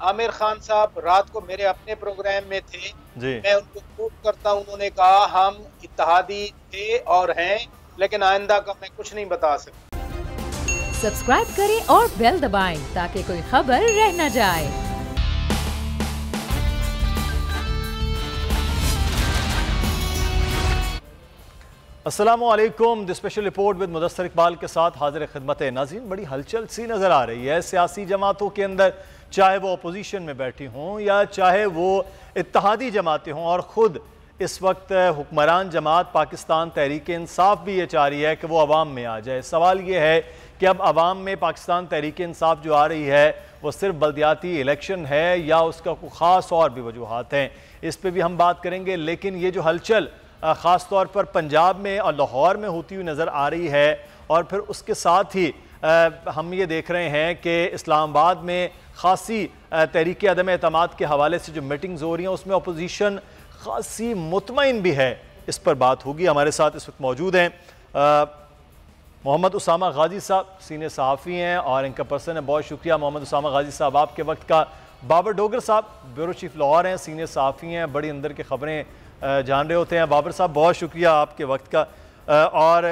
आमिर खान साहब रात को मेरे अपने प्रोग्राम में थे। जी मैं उनको कोट करता हूं, उन्होंने कहा हम इत्तेहादी थे और हैं, लेकिन आइंदा का मैं कुछ नहीं बता सकता। सब्सक्राइब करें और बेल दबाएं ताकि कोई खबर रह न जाए। अस्सलामुअलैकुम। The special report with Mudassar Iqbal के साथ हाजिर खिदमत है। नाज़रीन, बड़ी हलचल सी नज़र आ रही है सियासी जमातों के अंदर, चाहे वो अपोजिशन में बैठी हों या चाहे वो इत्तेहादी जमातें हों। और ख़ुद इस वक्त हुक्मरान जमात पाकिस्तान तहरीक इंसाफ भी ये चाह रही है कि वो अवाम में आ जाए। सवाल ये है कि अब अवाम में पाकिस्तान तहरीक इंसाफ जो आ रही है वो सिर्फ बल्दियाती इलेक्शन है या उसका कोई ख़ास और भी वजूहात हैं, इस पर भी हम बात करेंगे। लेकिन ये जो हलचल ख़ास तौर पर पंजाब में और लाहौर में होती हुई नज़र आ रही है, और फिर उसके साथ ही हम ये देख रहे हैं कि इस्लामाबाद में ख़ासी तहरीक अदम एतमाद के हवाले से जो मीटिंग्स हो रही हैं उसमें अपोजिशन ख़ासी मुतमईन भी है। इस पर बात होगी। हमारे साथ इस वक्त मौजूद हैं मोहम्मद उसामा गाजी साहब, सीनियर सहाफ़ी हैं और इनका पर्सन है। बहुत शुक्रिया मोहम्मद उसामा गाजी साहब आपके वक्त का। बाबर डोगर साहब ब्यूरो चीफ लाहौर हैं, सीनियर सहाफ़ी हैं, बड़ी अंदर की ख़बरें जान रहे होते हैं। बाबर साहब बहुत शुक्रिया आपके वक्त का। और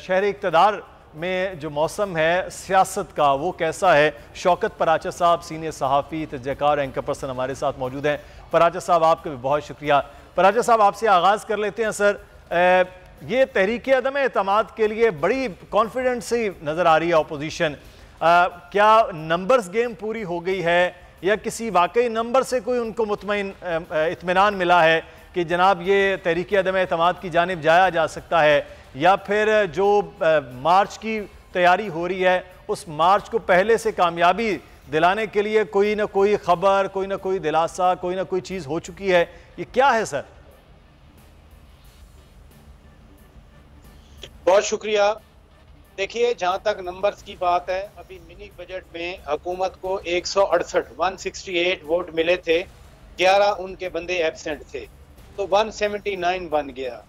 शहर इक़्तिदार में जो मौसम है सियासत का वो कैसा है, शौकत पराचा साहब सीनियर सहाफ़ी तजज़ियाकार एंकर पर्सन हमारे साथ मौजूद हैं। पराचा साहब आपका भी बहुत शुक्रिया। पराचा साहब आपसे आगाज़ कर लेते हैं। सर, ये तहरीक अदम एतमाद के लिए बड़ी कॉन्फिडेंट सी नज़र आ रही है अपोजिशन। क्या नंबर्स गेम पूरी हो गई है या किसी वाकई नंबर से कोई उनको मुतमईन इत्मीनान मिला है कि जनाब ये तहरीक अदम एतमाद की जानिब जाया जा सकता है, या फिर जो मार्च की तैयारी हो रही है उस मार्च को पहले से कामयाबी दिलाने के लिए कोई ना कोई खबर, कोई ना कोई दिलासा, कोई ना कोई चीज़ हो चुकी है? ये क्या है सर? बहुत शुक्रिया। देखिए, जहां तक नंबर्स की बात है, अभी मिनी बजट में हुकूमत को 168 वोट मिले थे, 11 उनके बंदे एब्सेंट थे, तो 179 बन गया।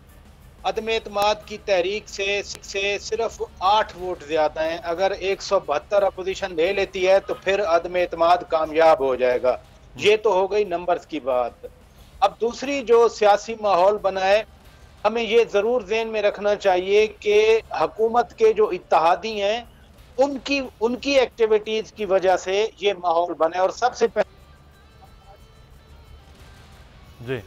अदम एतमाद की तहरीक से सिर्फ 8 वोट ज्यादा हैं। अगर 172 अपोजिशन ले लेती है तो फिर अदम एतमाद कामयाब हो जाएगा। ये तो हो गई नंबर्स की बात। अब दूसरी जो सियासी माहौल बना है, हमें ये जरूर ज़हन में रखना चाहिए कि हुकूमत के जो इत्तेहादी हैं उनकी एक्टिविटीज की वजह से ये माहौल बना है। और सबसे पहले जी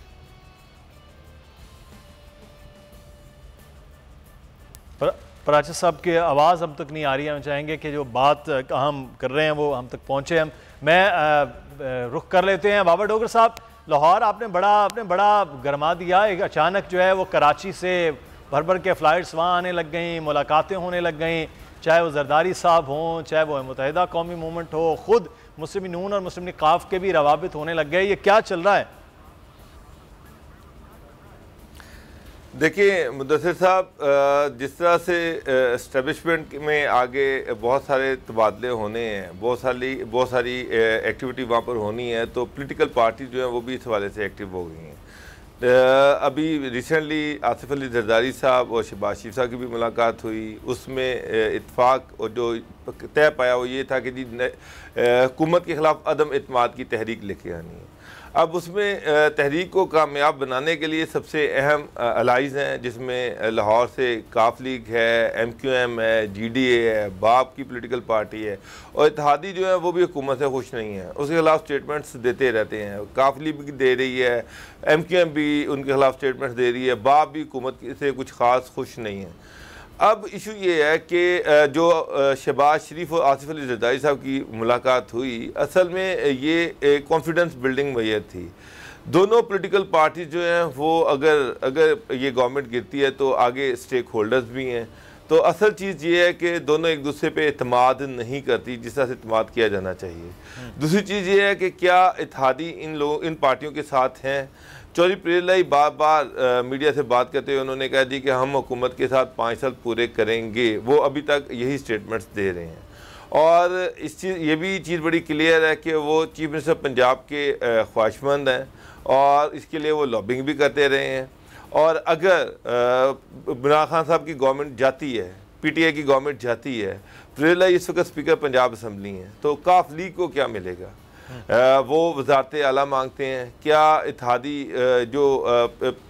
पराचा साहब की आवाज़ अब तक नहीं आ रही है। हम चाहेंगे कि जो बात हम कर रहे हैं वो हम तक पहुँचे। मैं रुख कर लेते हैं बाबर डोगर साहब। लाहौर आपने बड़ा गरमा दिया। एक अचानक जो है वो कराची से भर भर के फ़्लाइट्स वहाँ आने लग गई, मुलाकातें होने लग गई, चाहे वो जरदारी साहब हों, चाहे वो मुत्तहिदा कौमी मूवमेंट हो, ख़ुद मुस्लिम नून और मुस्लिम क़ाफ के भी रवाबित होने लग गए। ये क्या चल रहा है? देखिए मुदस्सिर साहब, जिस तरह से इस्टेब्लिशमेंट में आगे बहुत सारे तबादले होने हैं, बहुत सारी एक्टिविटी वहाँ पर होनी है, तो पॉलिटिकल पार्टी जो है वो भी इस हवाले से एक्टिव हो गई हैं। अभी रिसेंटली आसिफ अली जरदारी साहब और शहबाज शरीफ साहब की भी मुलाकात हुई। उसमें इत्फाक और जो तय पाया वो ये था कि जी हुकूमत के ख़िलाफ़ अदम एतमाद की तहरीक लेके आनी है। अब उसमें तहरीक को कामयाब बनाने के लिए सबसे अहम अलाइज़ हैं, जिसमें लाहौर से काफ लीग है, MQM है, GDA है, बाप की पॉलिटिकल पार्टी है, और इत्तेहादी जो है वो भी हुकूमत से खुश नहीं है, उसके खिलाफ स्टेटमेंट्स देते रहते हैं। काफ लीग भी दे रही है, MQM भी उनके खिलाफ स्टेटमेंट्स दे रही है, बाप भी हुकूमत से कुछ ख़ास खुश नहीं है। अब इशू ये है कि जो शहबाज शरीफ और आसिफ अली जरदारी साहब की मुलाकात हुई, असल में ये कॉन्फिडेंस बिल्डिंग मैयत थी। दोनों पॉलिटिकल पार्टी जो हैं वो अगर ये गवर्नमेंट गिरती है तो आगे स्टेक होल्डर्स भी हैं, तो असल चीज़ ये है कि दोनों एक दूसरे पे इत्मीनान नहीं करती जिस तरह से इत्मीनान किया जाना चाहिए। दूसरी चीज़ ये है कि क्या इत्तेहादी इन पार्टियों के साथ हैं। चौधरी प्रेरलाई बार बार मीडिया से बात करते हुए उन्होंने कहा दी कि हम हुकूमत के साथ 5 साल पूरे करेंगे, वो अभी तक यही स्टेटमेंट्स दे रहे हैं। और ये भी चीज़ बड़ी क्लियर है कि वो चीफ मिनिस्टर पंजाब के ख्वाहिशमंद हैं और इसके लिए वो लॉबिंग भी करते रहे हैं। और अगर इमरान खान साहब की गवर्नमेंट जाती है, PTI की गवर्नमेंट जाती है, प्रेरलाई इस वक्त स्पीकर पंजाब असम्बली हैं, तो काफ लीग को क्या मिलेगा? वो वजारत आला मांगते हैं। क्या इत्तेहादी जो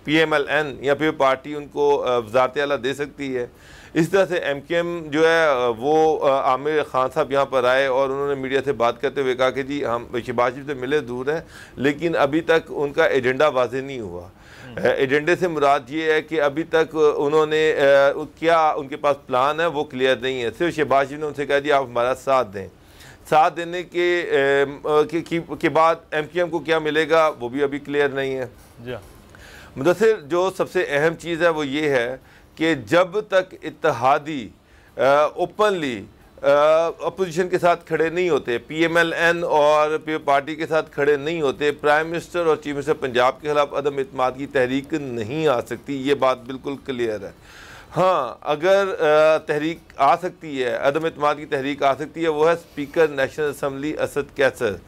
PMLN या पीपल पार्टी उनको वजारत आला दे सकती है? इस तरह से MKM जो है वो आमिर खान साहब यहाँ पर आए और उन्होंने मीडिया से बात करते हुए कहा कि जी हम शहबाज शरीफ से मिले दूर हैं, लेकिन अभी तक उनका एजेंडा वाज़ेह नहीं हुआ। एजेंडे से मुराद ये है कि अभी तक उन्होंने क्या उनके पास प्लान है वो क्लियर नहीं है। सिर्फ शहबाज शरीफ ने उनसे कहा जी आप हमारा साथ दें। साथ देने के बाद MKM को क्या मिलेगा वो भी अभी क्लियर नहीं है। मुदस्सिर, जो सबसे अहम चीज़ है वो ये है कि जब तक इत्तेहादी ओपनली अपोजिशन के साथ खड़े नहीं होते, PMLN और पीपल पार्टी के साथ खड़े नहीं होते, प्राइम मिनिस्टर और चीफ मिनिस्टर पंजाब के खिलाफ अदम इत्मीनान की तहरीक नहीं आ सकती। ये बात बिल्कुल क्लियर है। हाँ, अगर तहरीक आ सकती है, अदम इत्मीनान की तहरीक आ सकती है, वो है speaker national assembly Asad Qaiser.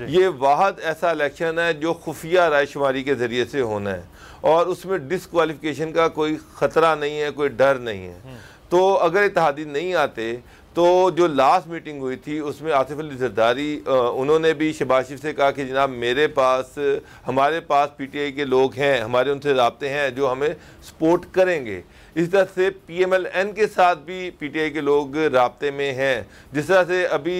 ये वाहद ऐसा इलेक्शन है जो खुफिया रायशुमारी के ज़रिए से होना है और उसमें डिसक्वालिफिकेशन का कोई ख़तरा नहीं है, कोई डर नहीं है। तो अगर इत्तेहादी नहीं आते तो जो लास्ट मीटिंग हुई थी उसमें आसिफ अली जरदारी उन्होंने भी शहबाज शरीफ से कहा कि जनाब हमारे पास PTI के लोग हैं, हमारे उनसे राब्ते हैं जो हमें सपोर्ट करेंगे। इस तरह से PMLN के साथ भी PTI के लोग राब्ते में हैं। जिस तरह से अभी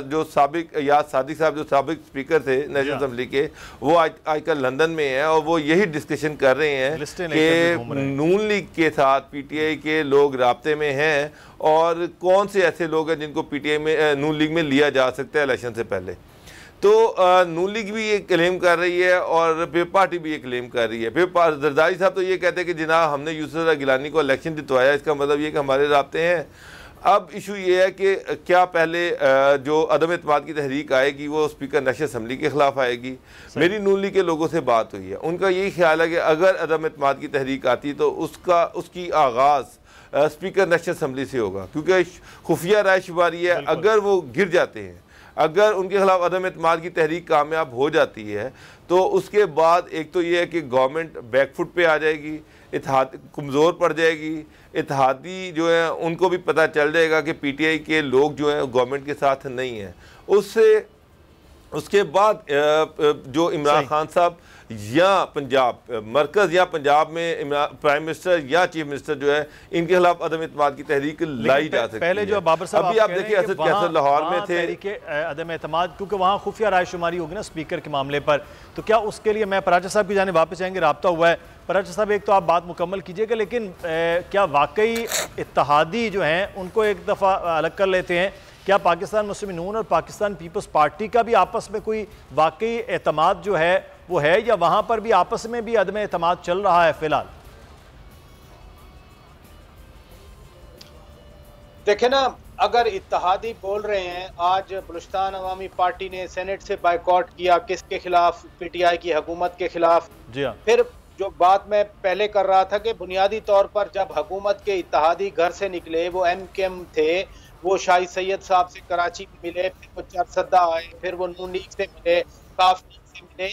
जो साबिक याद सादिक साहब जो साबिक स्पीकर थे नेशनल असम्बली के, वो आजकल लंदन में हैं और वो यही डिस्कशन कर रहे हैं कि नून लीग के साथ PTI के लोग राब्ते में हैं और कौन से ऐसे लोग हैं जिनको PTI में नून लीग में लिया जा सकता है इलेक्शन से पहले। तो नून लीग भी ये क्लेम कर रही है और पीपल पार्टी भी ये क्लेम कर रही है। फिर जरदारी साहब तो ये कहते हैं कि जनाब हमने यूसुफ गिलानी को इलेक्शन जितवाया, इसका मतलब ये कि हमारे राब्ते हैं। अब इशू ये है कि क्या पहले जो अदम इत्मीनान की तहरीक आएगी वो स्पीकर नेशनल असम्बली के खिलाफ आएगी? मेरी नून लीग के लोगों से बात हुई है, उनका यही ख्याल है कि अगर अदम इत्मीनान की तहरीक आती तो उसकी आगाज़ स्पीकर नेशनल असम्बली से होगा, क्योंकि खुफिया रायशुमारी है। अगर वो गिर जाते हैं, अगर उनके खिलाफ अदम इत्मीनान की तहरीक कामयाब हो जाती है तो उसके बाद एक तो ये है कि गवर्नमेंट बैकफुट पे आ जाएगी, इत्तेहाद कमज़ोर पड़ जाएगी। इत्तेहादी जो है उनको भी पता चल जाएगा कि PTI के लोग जो हैं गवर्नमेंट के साथ नहीं हैं। उसके बाद जो इमरान खान साहब या पंजाब मरकज़ या पंजाब में प्राइम मिनिस्टर या चीफ मिनिस्टर जो है इनके खिलाफ अदम इत्मीनान की तहरीक लाई जा सकती है। पहले जो बाबर साहब अभी आप देखिए असद कैसर लाहौर में थे अदम एतमाद, क्योंकि वहाँ खुफिया रायशुमारी होगी ना स्पीकर के मामले पर, तो क्या उसके लिए मैं पराचा साहब की जाने वापस आएंगे, रब्ता हुआ है। पराचा साहब एक तो आप बात मुकम्मल कीजिएगा, लेकिन क्या वाकई इत्तेहादी जो हैं उनको एक दफ़ा अलग कर लेते हैं? क्या पाकिस्तान मुस्लिम नून और पाकिस्तान पीपल्स पार्टी का भी आपस में कोई वाकई एतमाद जो है वो है, या वहां पर भी आपस में भी अदम एतमाद चल रहा है फिलहाल? देखे ना, अगर इत्तेहादी बोल रहे हैं, आज बलूचिस्तान अवामी पार्टी ने सेनेट से बायकॉट किया, किसके खिलाफ? PTI की हुकूमत के खिलाफ। जी हाँ। फिर जो बात मैं पहले कर रहा था कि बुनियादी तौर पर जब हुकूमत के इत्तेहादी घर से निकले, वो MKM थे, वो शाही सैयद साहब से कराची में मिले, फिर वो चरसद्दा आए, फिर वो नून लीग से मिले, काफ लीग से मिले।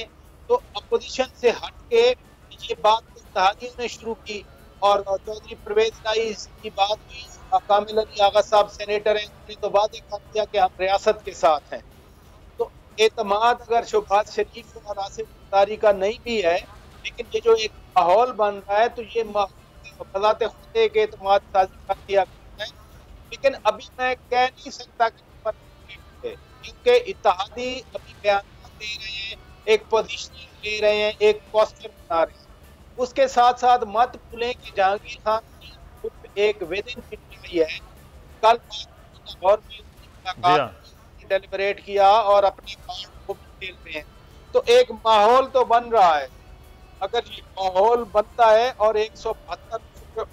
तो अपोजिशन से हट के ये बात इत्तेहादियों ने शुरू की और चौधरी परवेज इलाही की बात हुई। कामिल अली आगा साहब सेनेटर हैं, उन्होंने तो वादे कर दिया कि हम रियासत के साथ हैं। तो एतमाद अगर शहबाज शरीफ और आसिफ जरदारी का नहीं भी है, लेकिन ये जो एक माहौल बन रहा है तो ये बज़ाते खुद एक एतमाद साजी कर दिया गया है। लेकिन अभी मैं कह नहीं सकता क्योंकि इत्तेहादी अभी बयान दे रहे हैं, एक पोजीशन ले रहे हैं, एक पोस्टर बना रहे हैं। उसके साथ साथ मत भूलें कि जहांगीर खान की एक विद इन PTI है। कल लाहौर में डेलिब्रेट किया और अपने कार्ड को खेल रहे हैं। तो एक माहौल तो बन रहा है। अगर ये माहौल बनता है और 172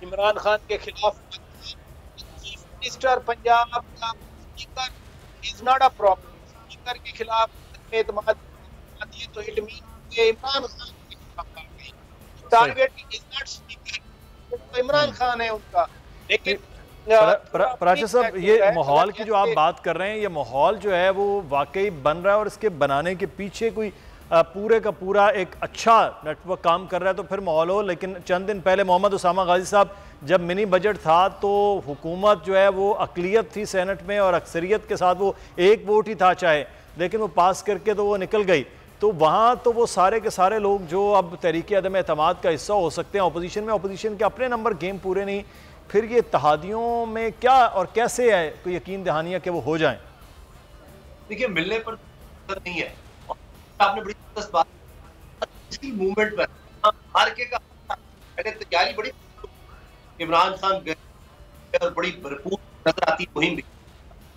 इमरान खान के खिलाफ चीफ मिनिस्टर पंजाब का speaker is not a problem, speaker के खिलाफ एतमाद तो इट मीन कि इमरान खान के खिलाफ टारगेट इज नॉट स्पीकर, तो इमरान खान है उनका। लेकिन पराचा साहब, ये माहौल की जो आप बात कर रहे हैं, ये माहौल जो है वो वाकई बन रहा है और इसके बनाने के पीछे कोई पूरे का पूरा एक अच्छा नेटवर्क काम कर रहा है तो फिर माहौल हो। लेकिन चंद दिन पहले मोहम्मद उसामा गाजी साहब जब मिनी बजट था तो हुकूमत जो है वो अकलियत थी सेनेट में और अक्सरियत के साथ वो एक वोट ही था चाहे, लेकिन वो पास करके तो वो निकल गई। तो वहाँ तो वो सारे के सारे लोग जो अब तहरीक अदम एतमाद का हिस्सा हो सकते हैं अपोजिशन में, अपोजिशन के अपने नंबर गेम पूरे नहीं, फिर ये इत्तेहादियों में क्या और कैसे है कोई यकीन दहानियाँ कि वो हो जाएं? देखिए, मिलने पर नहीं है। आपने बड़ी दिलचस्प बात इसकी मूवमेंट पर हार के का तैयारी बड़ी, इमरान खान गए और बड़ी भरपूर नजर आती मुहिम भी।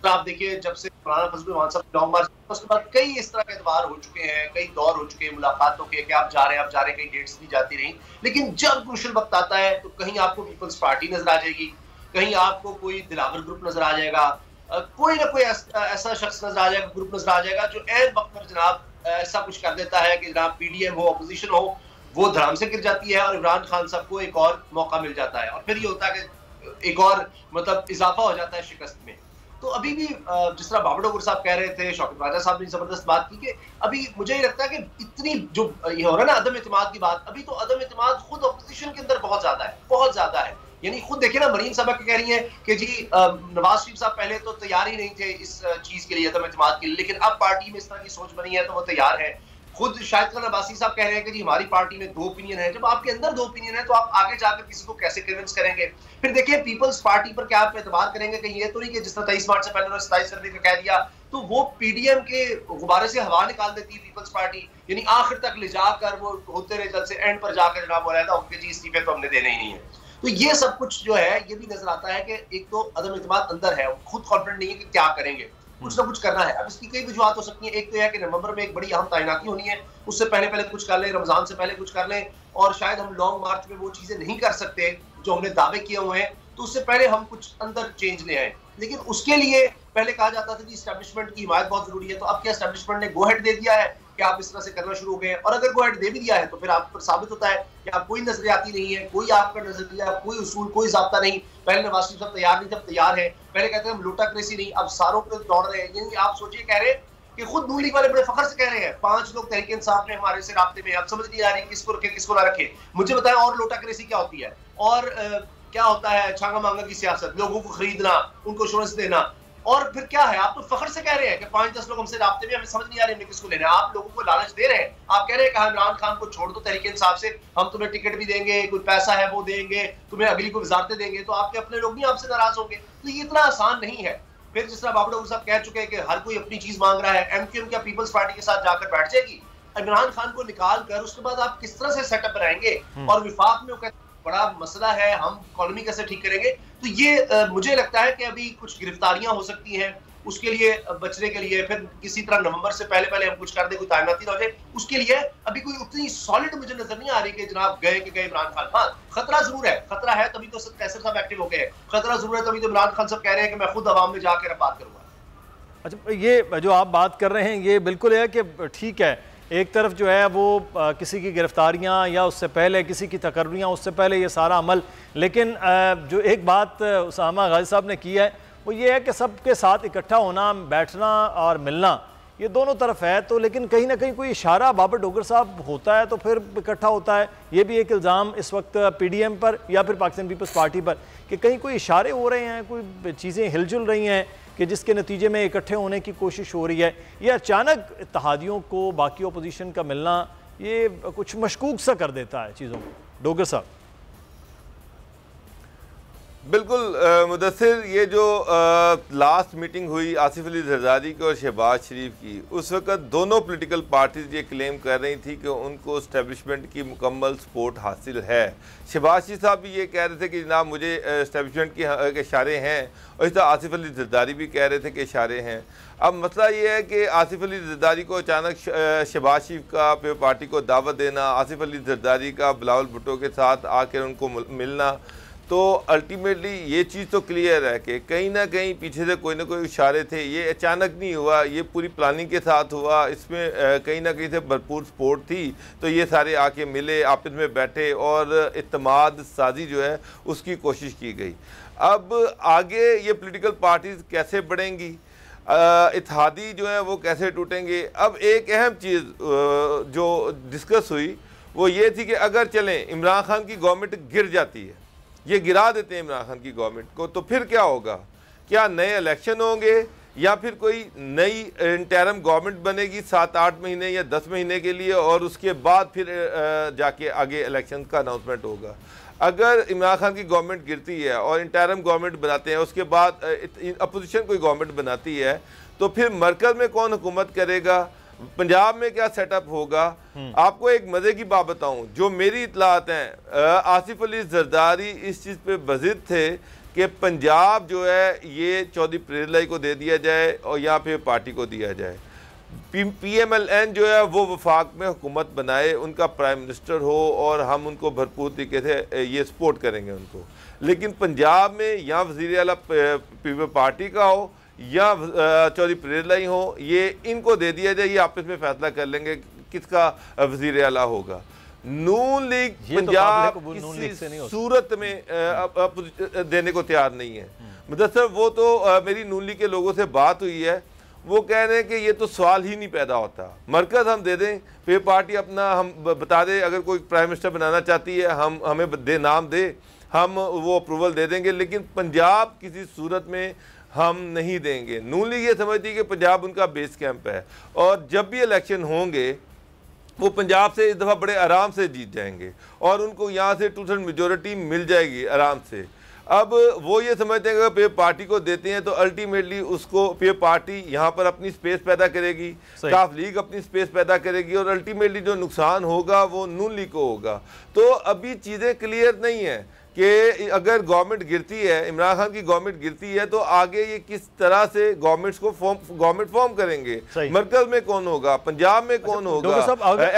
आप देखिए, जब से मौलाना फजलुर रहमान साहब लॉन्ग मार्च, उसके बाद कई इस तरह के एतबार हो चुके हैं, कई दौर हो चुके हैं मुलाकातों के कि आप जा रहे हैं, कई डेट्स नहीं जाती रही। लेकिन जब क्रूशल वक्त आता है तो कहीं आपको पीपल्स पार्टी नजर आ जाएगी, कहीं आपको कोई दिलावर ग्रुप नजर आ जाएगा, कोई ना कोई ऐसा शख्स नजर आ जाएगा, ग्रुप नजर आ जाएगा जो ऐन वक्त पर जनाब ऐसा कुछ कर देता है कि जनाब पीडीएम हो, अपोजिशन हो, वो धड़ाम से गिर जाती है और इमरान खान साहब को एक और मौका मिल जाता है। और फिर ये होता है कि एक और मतलब इजाफा हो जाता है शिकस्त में। तो अभी भी जिस तरह बाबर डोगर साहब कह रहे थे, शौकत राजा साहब ने जबरदस्त बात की कि अभी मुझे ये लगता है कि इतनी जो ये हो रहा है ना अदम एतमाद की बात, अभी तो अदम एतमाद खुद अपोजिशन के अंदर बहुत ज्यादा है। यानी खुद देखिए ना, मरीम साहब कह रही हैं कि जी नवाज शरीफ साहब पहले तो तैयार ही नहीं थे इस चीज के लिए, अदम एतमाद के लिए, लेकिन अब पार्टी में इस तरह की सोच बनी है तो वो तैयार है। खुद शाहिद खान अब्बासी साहब कह रहे हैं कि जी हमारी पार्टी में दो ओपिनियन है। जब आपके अंदर दो ओपिनियन है तो आप आगे जाकर किसी को कैसे कन्विंस करेंगे? फिर देखिए, पीपल्स पार्टी पर क्या आप एतबार करेंगे? कहीं ये तो नहीं कि जिस तरह 23 मार्च से पहले उन्होंने 27 फरवरी का कह दिया तो वो पीडीएम के गुब्बारे से हवा निकाल देती है पीपल्स पार्टी, यानी आखिर तक ले जाकर वो होते रहे, जल से एंड पर जाकर जनाब बोला उनके जी इस्तीफे तो हमने देने ही नहीं है। तो ये सब कुछ जो है ये भी नजर आता है कि एक तो अदम एतमाद अंदर है, खुद कॉन्फिडेंट नहीं है कि क्या करेंगे, कुछ ना कुछ करना है। अब इसकी कई वजूहत हो सकती है। एक तो यह कि नवंबर में एक बड़ी अहम तैनाती होनी है, उससे पहले कुछ कर लें, रमजान से पहले कुछ कर लें, और शायद हम लॉन्ग मार्च में वो चीजें नहीं कर सकते जो हमने दावे किए हुए हैं, तो उससे पहले हम कुछ अंदर चेंज ले आए। लेकिन उसके लिए पहले कहा जाता था कि एस्टैब्लिशमेंट की हिमायत बहुत जरूरी है। तो अब क्या एस्टैब्लिशमेंट ने गो हेड दे दिया है कि आप इस तरह से करना शुरू हो गए? और अगर गो हेड दे भी दिया है तो फिर आप पर साबित होता है कि आप कोई नजरियाती नहीं है, कोई आपका नजरिया, कोई उसूल, कोई ज़ाब्ता नहीं। पहले नवाज शरीफ साहब तैयार नहीं, जब तैयार है पहले कहते हैं हम लोटाक्रेसी नहीं, अब सारों पे दौड़ रहे हैं। यानी आप सोचिए, कह रहे कि खुद नून लीग वाले बड़े फखर से कह रहे हैं 5 लोग तहरीक इंसाफ में हमारे से राब्ते में, अब समझ नहीं आ रही किसको रखे किसको ना रखे। मुझे बताएं और लोटाक्रेसी क्या होती है, और क्या होता है छांगा मांगा की सियासत, लोगों को खरीदना, उनको एश्योरेंस देना, और फिर क्या है? आप तो फखर से कह रहे हैं कि 5-10 लोग हमसे राब्ते में, हमें समझ नहीं आ रही हमने किसको लेना है। आप लोगों को लालच दे रहे हैं, आप कह रहे हैं कि इमरान खान को छोड़ दो तहरीक इंसाफ से, हम तुम्हें टिकट भी देंगे, कोई पैसा है वो देंगे, तुम्हें अगली को वजारतें देंगे, तो आपके अपने लोग नहीं आपसे नाराज होंगे। तो ये इतना आसान नहीं है। फिर जिस तरह बाबर डोगर साहब कह चुके हैं कि हर कोई अपनी चीज मांग रहा है, एमक्यूएम क्या पीपल्स पार्टी के साथ जाकर बैठ जाएगी? इमरान खान को निकाल कर उसके बाद आप किस तरह से सेटअप बनाएंगे? और विफाक में वो कहते बड़ा मसला है, हम इकोनॉमी कैसे ठीक करेंगे? तो ये मुझे लगता है कि अभी कुछ गिरफ्तारियां हो सकती हैं, उसके लिए बचने के लिए फिर किसी तरह नवंबर से पहले हम कुछ कर दे, कोई तैनाती ना हो जाए, उसके लिए अभी कोई उतनी सॉलिड मुझे नजर नहीं आ रही कि जनाब गए कि गए इमरान खान। हाँ, खतरा जरूर है, खतरा है तभी तो कैसर साहब एक्टिव हो गए हैं, खतरा जरूर है तभी तो इमरान खान साहब कह रहे हैं कि मैं खुद अवाम में जाकर बात करूंगा। अच्छा, ये जो आप बात कर रहे हैं ये बिल्कुल है कि ठीक है, एक तरफ जो है वो किसी की गिरफ्तारियां या उससे पहले किसी की तकर्रियां, उससे पहले ये सारा अमल, लेकिन जो एक बात उसामा गाजी साहब ने की है वो ये है कि सबके साथ इकट्ठा होना, बैठना और मिलना, ये दोनों तरफ है। तो लेकिन कहीं ना कहीं कोई इशारा बाबर डोगर साहब होता है तो फिर इकट्ठा होता है। ये भी एक इल्ज़ाम इस वक्त पीडीएम पर या फिर पाकिस्तान पीपल्स पार्टी पर कि कहीं कोई इशारे हो रहे हैं, कोई चीज़ें हिलजुल रही हैं कि जिसके नतीजे में इकट्ठे होने की कोशिश हो रही है। ये अचानक इत्तेहादियों को बाकी अपोजिशन का मिलना ये कुछ मशकूक सा कर देता है चीज़ों को। डोगर साहब। बिल्कुल मुदस्सिर, ये जो लास्ट मीटिंग हुई आसिफ अली जरदारी की और शहबाज शरीफ की, उस वक्त दोनों पॉलिटिकल पार्टीज ये क्लेम कर रही थी कि उनको इस्टेब्लिशमेंट की मुकम्मल सपोर्ट हासिल है। शहबाज शरीफ साहब भी ये कह रहे थे कि जनाब मुझे इस्टेब्लिशमेंट के इशारे हैं, और इस तरह आसिफ अली जरदारी भी कह रहे थे कि इशारे हैं। अब मसला ये है कि आसिफ अली जरदारी को अचानक शहबाज शरीफ का पार्टी को दावत देना, आसिफ अली जरदारी का बिलावल भुट्टो के साथ आकर उनको मिलना, तो अल्टीमेटली ये चीज़ तो क्लियर है कि कहीं ना कहीं पीछे से कोई ना कोई इशारे थे। ये अचानक नहीं हुआ, ये पूरी प्लानिंग के साथ हुआ, इसमें कहीं ना कहीं से भरपूर सपोर्ट थी। तो ये सारे आके मिले, आपस में बैठे और इत्तेमाद साजी जो है उसकी कोशिश की गई। अब आगे ये पॉलिटिकल पार्टीज़ कैसे बढ़ेंगी, इत्तेहादी जो है वो कैसे टूटेंगे। अब एक अहम चीज़ जो डिस्कस हुई वो ये थी कि अगर चलें इमरान खान की गवर्नमेंट गिर जाती है, ये गिरा देते हैं इमरान खान की गवर्नमेंट को, तो फिर क्या होगा? क्या नए इलेक्शन होंगे या फिर कोई नई इंटरम गवर्नमेंट बनेगी 7-8 महीने या 10 महीने के लिए, और उसके बाद फिर जाके आगे इलेक्शन का अनाउंसमेंट होगा। अगर इमरान खान की गवर्नमेंट गिरती है और इंटरम गवर्नमेंट बनाते हैं, उसके बाद अपोजिशन कोई गवर्नमेंट बनाती है, तो फिर मरकज़ में कौन हुकूमत करेगा, पंजाब में क्या सेटअप होगा। आपको एक मज़े की बात बताऊं, जो मेरी इतलात हैं, आसिफ अली जरदारी इस चीज़ पे बज़िद थे कि पंजाब जो है ये चौधरी प्रेरलाई को दे दिया जाए और यहाँ पे पार्टी को दिया जाए, PMLN जो है वो वफाक में हुकूमत बनाए, उनका प्राइम मिनिस्टर हो और हम उनको भरपूर तरीके से ये सपोर्ट करेंगे उनको। लेकिन पंजाब में या वज़ीर आला पीपल पार्टी का हो या चौधरी प्रेरलाई हो, ये इनको दे दिया जाए, ये आपस में फैसला कर लेंगे किसका वज़ीर आला होगा। नून लीग पंजाब किसी सूरत में देने को तैयार नहीं है। मुदस्सर वो तो मेरी नून लीग के लोगों से बात हुई है, वो कह रहे हैं कि ये तो सवाल ही नहीं पैदा होता, मरकज़ हम दे दें, फिर पार्टी अपना हम बता दे, अगर कोई प्राइम मिनिस्टर बनाना चाहती है हम हमें दे, नाम दे, हम वो अप्रूवल दे देंगे, लेकिन पंजाब किसी सूरत में हम नहीं देंगे। नून लीग ये समझती है कि पंजाब उनका बेस कैंप है और जब भी इलेक्शन होंगे वो पंजाब से इस दफ़ा बड़े आराम से जीत जाएंगे और उनको यहाँ से 2/3 मेजॉरिटी मिल जाएगी आराम से। अब वो ये समझते हैं कि अगर पीपल पार्टी को देते हैं तो अल्टीमेटली उसको पीपल पार्टी यहाँ पर अपनी स्पेस पैदा करेगी, काफ लीग अपनी स्पेस पैदा करेगी और अल्टीमेटली जो नुकसान होगा वो नून लीग को होगा। तो अभी चीज़ें क्लियर नहीं है कि अगर गवर्नमेंट गिरती है, इमरान खान की गवर्नमेंट गिरती है, तो आगे ये किस तरह से गवर्नमेंट फॉर्म करेंगे, मरकज में कौन होगा, पंजाब में कौन होगा,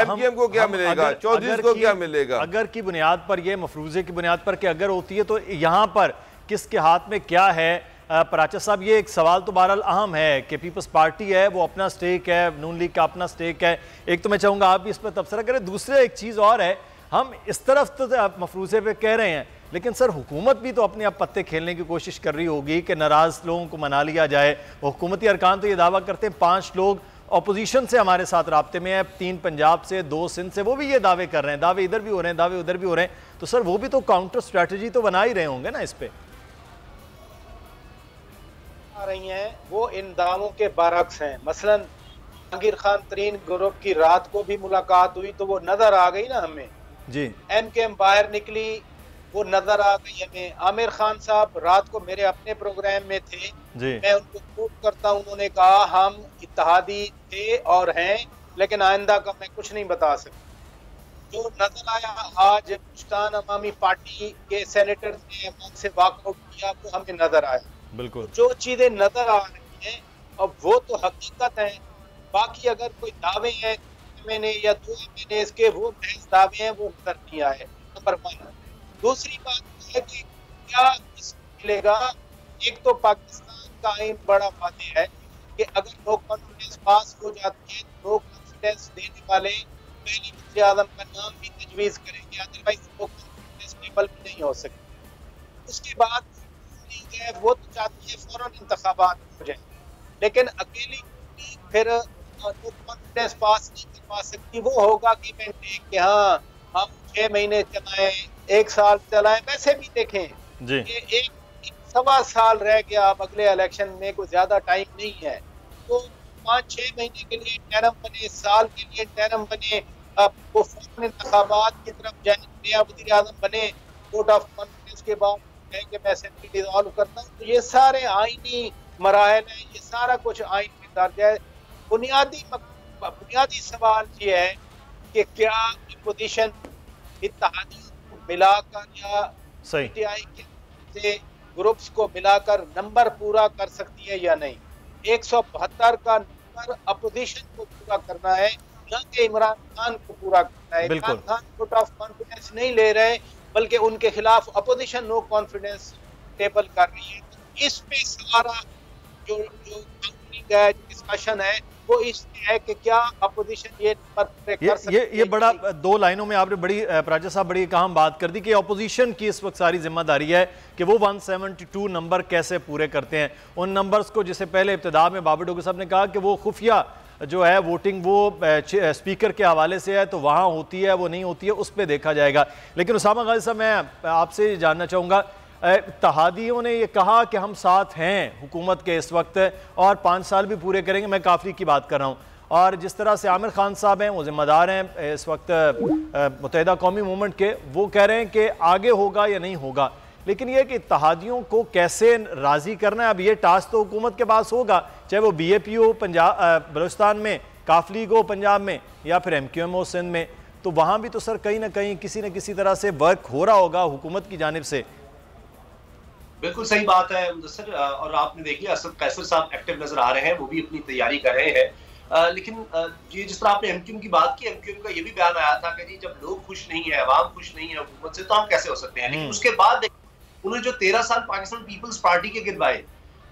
MKM को क्या मिलेगा, चौधरी को क्या मिलेगा। अगर की बुनियाद पर, ये मफरूजे की बुनियाद पर कि अगर होती है तो यहाँ पर किसके हाथ में क्या है। पराचा साहब, ये एक सवाल तो बहरहाल अहम है कि पीपल्स पार्टी है वो अपना स्टेक है, नून लीग का अपना स्टेक है। एक तो मैं चाहूँगा आप भी इस पर तबसरा करें। दूसरा एक चीज़ और है, हम इस तरफ तो मफरूजे पे कह रहे हैं, लेकिन सर हुकूमत भी तो अपने आप पत्ते खेलने की कोशिश कर रही होगी कि नाराज़ लोगों को मना लिया जाए। हुकूमती अरकान तो ये दावा करते हैं 5 लोग अपोजिशन से हमारे साथ राब्ते में है, 3 पंजाब से, 2 सिंध से, वो भी ये दावे कर रहे हैं, दावे इधर भी हो रहे हैं, दावे उधर भी हो रहे हैं। तो सर वो भी तो काउंटर स्ट्रैटेजी तो बना ही रहे होंगे ना इस पे। आ रही हैं वो इन दावों के बरअक्स हैं। मसलन जहांगीर खान तरीन ग्रुप की रात को भी मुलाकात हुई तो वो नजर आ गई ना हमें जी, MKM बाहर निकली वो नजर आ गई हमें। आमिर खान साहब रात को मेरे अपने प्रोग्राम में थे जी। मैं उनको कोट करता हूं, उन्होंने कहा हम इत्तेहादी थे और हैं, लेकिन आइंदा का मैं कुछ नहीं बता सकता। जो नजर आया आज पाकिस्तान अवामी पार्टी के सेनेटर ने से वॉकआउट किया वो हमें नजर आया। बिल्कुल जो चीजें नजर आ रही हैं अब वो तो हकीकत है। बाकी अगर कोई दावे हैं मैंने या 2 महीने इसके, वो महज दावे हैं, वो नजर नहीं आए। नंबर 1। दूसरी बात है कि क्या इसको मिलेगा। एक तो पाकिस्तान का आइन बड़ा वादे है कि अगर नो कॉन्फिडेंस पास हो जाती है तो नो कॉन्फिडेंस देने वाले पहले वज़ीर आज़म का नाम भी तजवीज़ करेंगे, अदरवाइज नो कॉन्फिडेंस टेबल भी नहीं हो सकती। उसके बाद वो तो चाहती है फौरन इंतखाबात हो जाए, लेकिन अकेली फिर नो कॉन्फिडेंस पास नहीं कर पा सकती। वो होगा कि मैं देख के हाँ हम 6 महीने चलाएं, 1 साल चलाएं, वैसे भी देखें जी। कि एक 1.25 साल रह गया, अब अगले इलेक्शन में कोई ज्यादा टाइम नहीं है, तो 5-6 महीने के लिए इंटरम बने, साल के लिए इंटरम बने, वो फौरन इंतखाबात की तरफ जाए, नया वज़ीर आज़म बने, वोट ऑफ कॉन्फिडेंस के बाद कि मैं असेंबली डिसॉल्व करता हूँ। तो ये सारे आईनी मराहल हैं, ये सारा कुछ आइन में दर्ज है। बुनियादी सवाल ये है कि क्या अपोजिशन इत्तेहादियों को मिलाकर या PTI के ग्रुप्स को मिलाकर नंबर पूरा कर सकती है या नहीं। 172 का नंबर अपोजिशन को पूरा करना है, न कि इमरान खान को पूरा करना है। Imran Khan vote of confidence नहीं ले रहे बल्कि उनके खिलाफ अपोजिशन नो कॉन्फिडेंस टेबल कर रही है। तो इस पे सारा जो डिस्कशन है वो इसमें है कि क्या अपोजिशन ये कर सकती है। ये बड़ा 2 लाइनों में आपने बड़ी प्राचा साहब बड़ी अहम बात कर दी कि अपोजिशन की इस वक्त सारी जिम्मेदारी है कि वो 172 नंबर कैसे पूरे करते हैं। उन नंबर्स को जिसे पहले इब्तिदा में बाबर डोगर साहब ने कहा कि वो खुफिया जो है वोटिंग वो स्पीकर के हवाले से है, तो वहाँ होती है वो नहीं होती है उस पर देखा जाएगा। लेकिन उसामा गाजी साहब मैं आपसे जानना चाहूँगा, इत्तेहादियों ने ये कहा कि हम साथ हैं हुकूमत के इस वक्त और 5 साल भी पूरे करेंगे, मैं काफ़ी की बात कर रहा हूँ। और जिस तरह से आमिर खान साहब हैं, वो ज़िम्मेदार हैं इस वक्त मुत्तहिदा कौमी मूवमेंट के, वो कह रहे हैं कि आगे होगा या नहीं होगा। लेकिन ये कि इत्तेहादियों को कैसे राज़ी करना है, अब ये टास्क तो हुकूमत के पास होगा, चाहे वो BAP हो पंजाब बलूचिस्तान में, काफ लीग हो पंजाब में, या फिर MQM हो सिंध में, तो वहाँ भी तो सर कहीं ना कहीं किसी न किसी तरह से वर्क हो रहा होगा हुकूमत की जानिब से। बिल्कुल सही बात है मुदस्सिर, और आपने देखिए असद कैसर साहब एक्टिव नजर आ रहे हैं, वो भी अपनी तैयारी कर रहे हैं। लेकिन ये जिस तरह आपने MQM की बात की, MQM का ये भी बयान आया था कि जी जब लोग खुश नहीं है, अवाम खुश नहीं है हुकूमत से, तो हम कैसे हो सकते हैं। लेकिन उसके बाद उन्होंने जो 13 साल पाकिस्तान पीपल्स पार्टी के गिनवाए,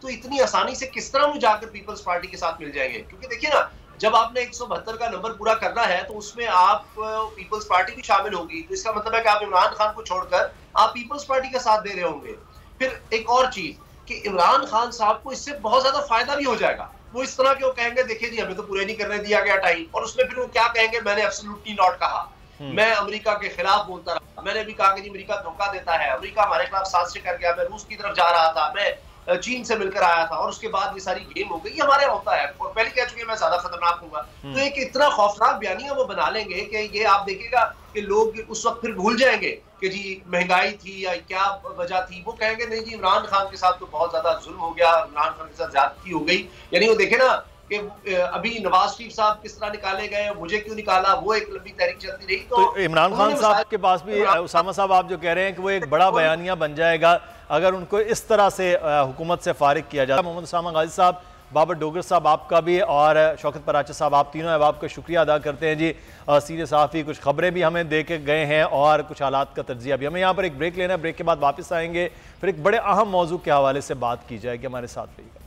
तो इतनी आसानी से किस तरह वो जाकर पीपल्स पार्टी के साथ मिल जाएंगे। क्योंकि देखिए ना, जब आपने 172 का नंबर पूरा करना है तो उसमें आप पीपल्स पार्टी भी शामिल होगी, तो इसका मतलब है कि आप इमरान खान को छोड़कर आप पीपल्स पार्टी का साथ दे रहे होंगे। फिर एक और चीज कि इमरान खान साहब को इससे बहुत ज्यादा फायदा भी हो जाएगा। वो इस तरह के वो कहेंगे देखिए जी हमें तो पूरे नहीं करने दिया गया टाइम, और उसमें फिर वो क्या कहेंगे, मैंने एब्सोल्युटली नॉट कहा, मैं अमेरिका के खिलाफ बोलता रहा, मैंने भी कहा कि जी अमेरिका धोखा देता है, अमेरिका हमारे खिलाफ साजिश कर गया, मैं रूस की तरफ जा रहा था, मैं चीन से मिलकर आया था, और उसके बाद ये सारी गेम हो गई। ये हमारे होता है, और पहले कह चुके मैं ज्यादा खतरनाक हूँ। तो एक इतना खौफनाक बयानिया वो बना लेंगे कि ये आप देखिएगा कि लोग उस वक्त फिर भूल जाएंगे कि जी महंगाई थी या क्या वजह थी। वो कहेंगे नहीं जी इमरान खान के साथ तो बहुत ज्यादा जुल्म हो गया, इमरान खान के साथ ज्यादती हो गई। यानी वो देखे ना कि अभी नवाज शरीफ साहब किस तरह निकाले गए, मुझे क्यों निकाला, वो एक लंबी तहरीक चलती रही। तो इमरान खान साहब के पास भी उसामा साहब आप जो कह रहे हैं कि वो एक बड़ा बयानिया बन जाएगा अगर उनको इस तरह से हुकूमत से फारिग किया जाए। मोहम्मद उसामा गाजी साहब, बाबर डोगर साहब आपका भी, और शौकत पराचा साहब, आप तीनों अहबाब का शुक्रिया अदा करते हैं जी। सीनियर सहाफ़ी कुछ खबरें भी हमें दे के गए हैं और कुछ हालात का तज्जिया भी। हमें यहाँ पर एक ब्रेक लेना है, ब्रेक के बाद वापस आएंगे, फिर एक बड़े अहम मौजू के हवाले से बात की जाएगी। हमारे साथ रहिएगा।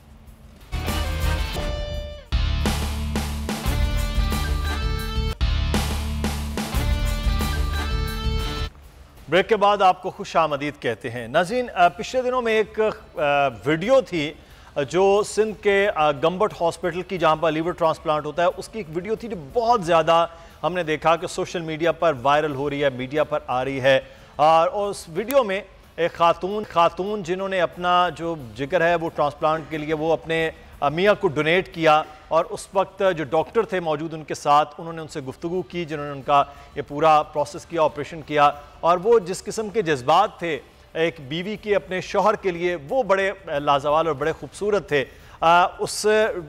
ब्रेक के बाद आपको खुश आमदीद कहते हैं। नाज़रीन, पिछले दिनों में एक वीडियो थी जो सिंध के गम्बट हॉस्पिटल की, जहां पर लीवर ट्रांसप्लांट होता है, उसकी एक वीडियो थी जो बहुत ज़्यादा हमने देखा कि सोशल मीडिया पर वायरल हो रही है, मीडिया पर आ रही है। और उस वीडियो में एक खातून जिन्होंने अपना जो जिगर है वो ट्रांसप्लांट के लिए वो अपने मियाँ को डोनेट किया, और उस वक्त जो डॉक्टर थे मौजूद उनके साथ, उन्होंने उनसे गुफ्तगू की, जिन्होंने उनका ये पूरा प्रोसेस किया, ऑपरेशन किया, और वो जिस किस्म के जज्बात थे एक बीवी के अपने शौहर के लिए, वो बड़े लाजवाल और बड़े खूबसूरत थे। उस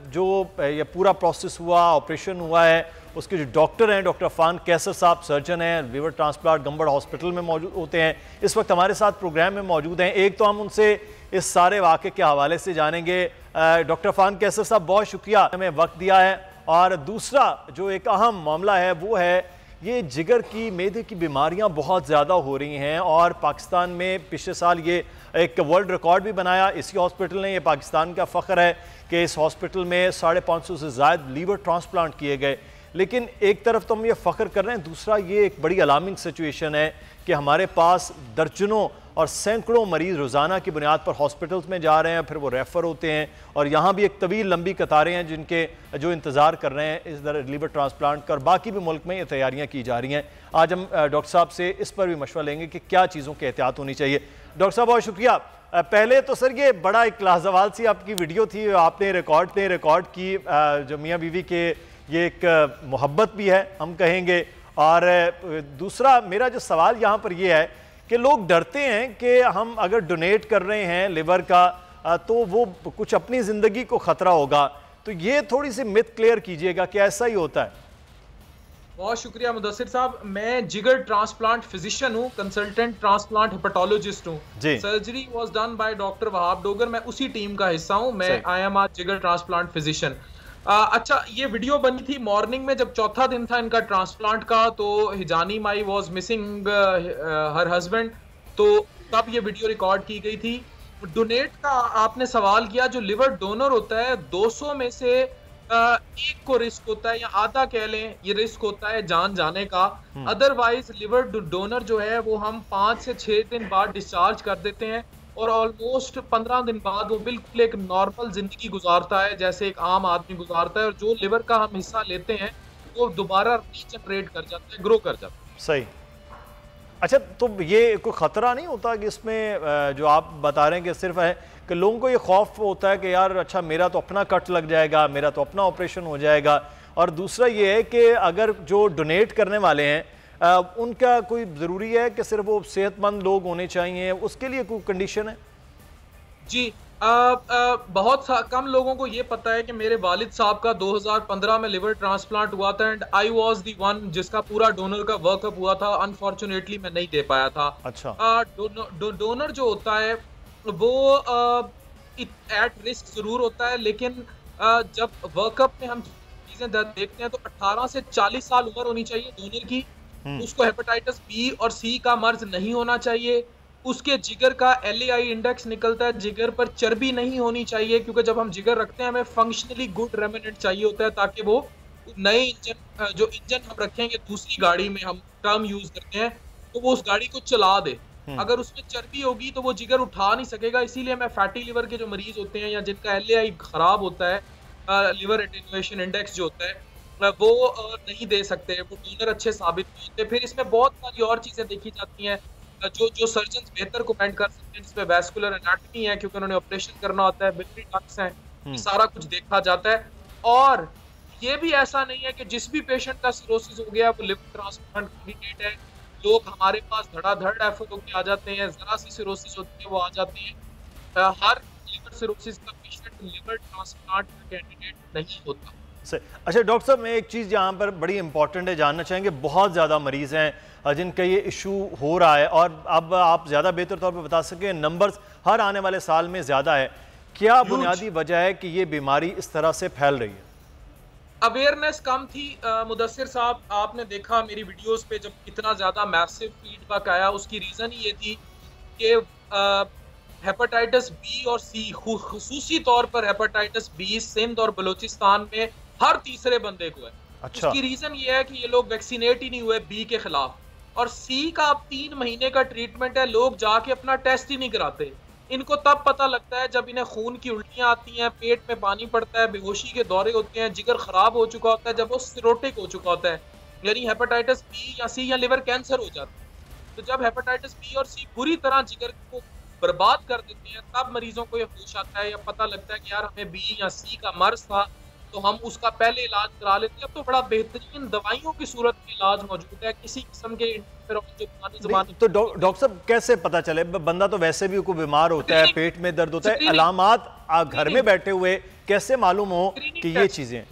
जो ये पूरा प्रोसेस हुआ, ऑपरेशन हुआ है, उसके जो डॉक्टर हैं, डॉक्टर अफान कैसर साहब सर्जन हैं, लीवर ट्रांसप्लांट गम्बट हॉस्पिटल में मौजूद होते हैं, इस वक्त हमारे साथ प्रोग्राम में मौजूद हैं। एक तो हम उनसे इस सारे वाक़े के हवाले से जानेंगे। डॉक्टर अफान कैसर साहब, बहुत शुक्रिया हमें वक्त दिया है। और दूसरा जो एक अहम मामला है वो है ये जिगर की, मैदे की बीमारियां बहुत ज़्यादा हो रही हैं, और पाकिस्तान में पिछले साल ये एक वर्ल्ड रिकॉर्ड भी बनाया इसी हॉस्पिटल ने। ये पाकिस्तान का फ़ख्र है कि इस हॉस्पिटल में 550 से ज़्यादा लीवर ट्रांसप्लांट किए गए। लेकिन एक तरफ तो हम ये फ़ख्र कर रहे हैं, दूसरा ये एक बड़ी अलार्मिंग सिचुएशन है कि हमारे पास दर्जनों और सैकड़ों मरीज़ रोज़ाना की बुनियाद पर हॉस्पिटल्स में जा रहे हैं, फिर वो रेफ़र होते हैं, और यहाँ भी एक तवील लंबी कतारें हैं जिनके जो इंतज़ार कर रहे हैं इस तरह लीवर ट्रांसप्लांट का, और बाकी भी मुल्क में ये तैयारियाँ की जा रही हैं। आज हम डॉक्टर साहब से इस पर भी मशवरा लेंगे कि क्या चीज़ों की एहतियात होनी चाहिए। डॉक्टर साहब बहुत शुक्रिया। पहले तो सर ये बड़ा एक लाजवाल सी आपकी वीडियो थी, आपने रिकॉर्ड की, जो मियाँ बीवी के ये एक मोहब्बत भी है हम कहेंगे। और दूसरा मेरा जो सवाल यहाँ पर ये है कि लोग डरते हैं कि हम अगर डोनेट कर रहे हैं लिवर का तो वो कुछ अपनी ज़िंदगी को ख़तरा होगा, तो ये थोड़ी सी मिथ क्लियर कीजिएगा कि ऐसा ही होता है। बहुत शुक्रिया मुदस्सिर साहब। मैं जिगर ट्रांसप्लांट फिजिशियन हूँ, कंसल्टेंट ट्रांसप्लांट हेपेटोलॉजिस्ट हूँ। Surgery was done by doctor Wahab Dogar, मैं उसी टीम का हिस्सा हूँ। मैं आई एम आर जिगर ट्रांसप्लांट फिजिशियन। अच्छा, ये वीडियो बनी थी मॉर्निंग में जब चौथा दिन था इनका ट्रांसप्लांट का, तो हिजानी माई वाज मिसिंग हर हस्बैंड, तो तब ये वीडियो रिकॉर्ड की गई थी। डोनेट का आपने सवाल किया, जो लिवर डोनर होता है 200 में से एक को रिस्क होता है, या आधा कह लें ये रिस्क होता है जान जाने का। अदरवाइज लिवर डोनर जो है वो हम 5 से 6 दिन बाद डिस्चार्ज कर देते हैं, और ऑलमोस्ट 15 दिन बाद वो बिल्कुल एक नॉर्मल जिंदगी गुजारता है जैसे एक आम आदमी गुजारता है, और जो लिवर का हम हिस्सा लेते हैं वो दोबारा रीजनरेट कर जाता है, ग्रो कर जाता है। सही। अच्छा, तो ये कोई ख़तरा नहीं होता कि इसमें जो आप बता रहे हैं कि सिर्फ है कि लोगों को ये खौफ होता है कि यार अच्छा मेरा तो अपना कट लग जाएगा, मेरा तो अपना ऑपरेशन हो जाएगा, और दूसरा ये है कि अगर जो डोनेट करने वाले हैं उनका कोई ज़रूरी है कि सिर्फ वो सेहतमंद लोग होने चाहिए, उसके लिए कोई कंडीशन है? जी, बहुत कम लोगों को ये पता है कि मेरे वालिद साहब का 2015 में लिवर ट्रांसप्लांट हुआ था and I was the one जिसका पूरा डोनर का वर्कअप हुआ था। अनफॉर्चुनेटली मैं नहीं दे पाया था। अच्छा। डोनर जो होता है वो एट रिस्क जरूर होता है, लेकिन जब वर्कअप में हम चीजें देखते हैं तो 18 से 40 साल उम्र होनी चाहिए डोनर की। उसको हेपेटाइटिस बी और सी का मर्ज नहीं होना चाहिए। उसके जिगर का LAI इंडेक्स निकलता है, जिगर पर चर्बी नहीं होनी चाहिए, क्योंकि जब हम जिगर रखते हैं हमें फंक्शनली गुड रेमिनेंट चाहिए होता है ताकि वो नए इंजन जो इंजन हम रखेंगे दूसरी गाड़ी में, हम टर्म यूज करते हैं, तो वो उस गाड़ी को चला दे। अगर उसमें चर्बी होगी तो वो जिगर उठा नहीं सकेगा। इसीलिए हमें फैटी लिवर के जो मरीज होते हैं या जिनका LAI खराब होता है, लिवर एटेन्युएशन इंडेक्स जो होता है, वो नहीं दे सकते, वो डोनर अच्छे साबित नहीं होते। फिर इसमें बहुत सारी और चीजें देखी जाती हैं जो सर्जन बेहतर कमेंट कर सकते हैं, जिसमें वैस्कुलर एनाटॉमी है क्योंकि उन्होंने ऑपरेशन करना होता है, बिलियरी डक्ट्स हैं, सारा कुछ देखा जाता है। और ये भी ऐसा नहीं है कि जिस भी पेशेंट का सिरोसिस हो गया वो लिवर ट्रांसप्लांट कैंडिडेट है। लोग हमारे पास धड़ाधड़ रेफर होकर आ जाते हैं, जरा सी सिरोसिस होती है वो आ जाते हैं। हर लिवर सिरोसिस का पेशेंट लिवर ट्रांसप्लांट कैंडिडेट नहीं होता। अच्छा डॉक्टर साहब, मैं एक चीज़ यहाँ पर बड़ी इंपॉर्टेंट है, जानना चाहेंगे, बहुत ज़्यादा मरीज़ हैं जिनका ये इशू हो रहा है और अब आप ज़्यादा बेहतर तौर पे बता सकें, नंबर्स हर आने वाले साल में ज़्यादा है, क्या बुनियादी वजह है कि ये बीमारी इस तरह से फैल रही है? अवेयरनेस कम थी मुदस्सिर साहब। आपने देखा मेरी वीडियोस पे जब इतना ज़्यादा मैसिव फीडबैक आया, उसकी रीज़न ये थी कि हेपेटाइटिस बी और सी, खुसूसी तौर पर हेपेटाइटिस बी सिंध और बलूचिस्तान में हर तीसरे बंदे को है। अच्छा। उसकी रीजन ये है कि ये लोग वैक्सीनेट ही नहीं हुए बी के खिलाफ, और सी का अब 3 महीने का ट्रीटमेंट है। लोग जाके अपना टेस्ट ही नहीं कराते। इनको तब पता लगता है जब इन्हें खून की उल्टियां आती हैं, पेट में पानी पड़ता है, बेहोशी के दौरे होते हैं, जिगर खराब हो चुका होता है, जब वो सिरोटिक हो चुका होता है, यानी हेपेटाइटिस बी या सी या लिवर कैंसर हो जाता है। तो जब हेपेटाइटिस बी और सी बुरी तरह जिगर को बर्बाद कर देते हैं, तब मरीजों को ये होश आता है या पता लगता है कि यार हमें बी या सी का मर्ज था, तो हम उसका पहले इलाज करा लेते हैं। अब तो बड़ा बेहतरीन दवाइयों की सूरत में इलाज मौजूद है किसी किस्म के जो पुराने ज़माने। तो डॉक्टर साहब कैसे पता चले? बंदा तो वैसे भी कोई बीमार होता है, पेट में दर्द होता है, अलामात घर में बैठे हुए कैसे मालूम हो कि ये चीजें?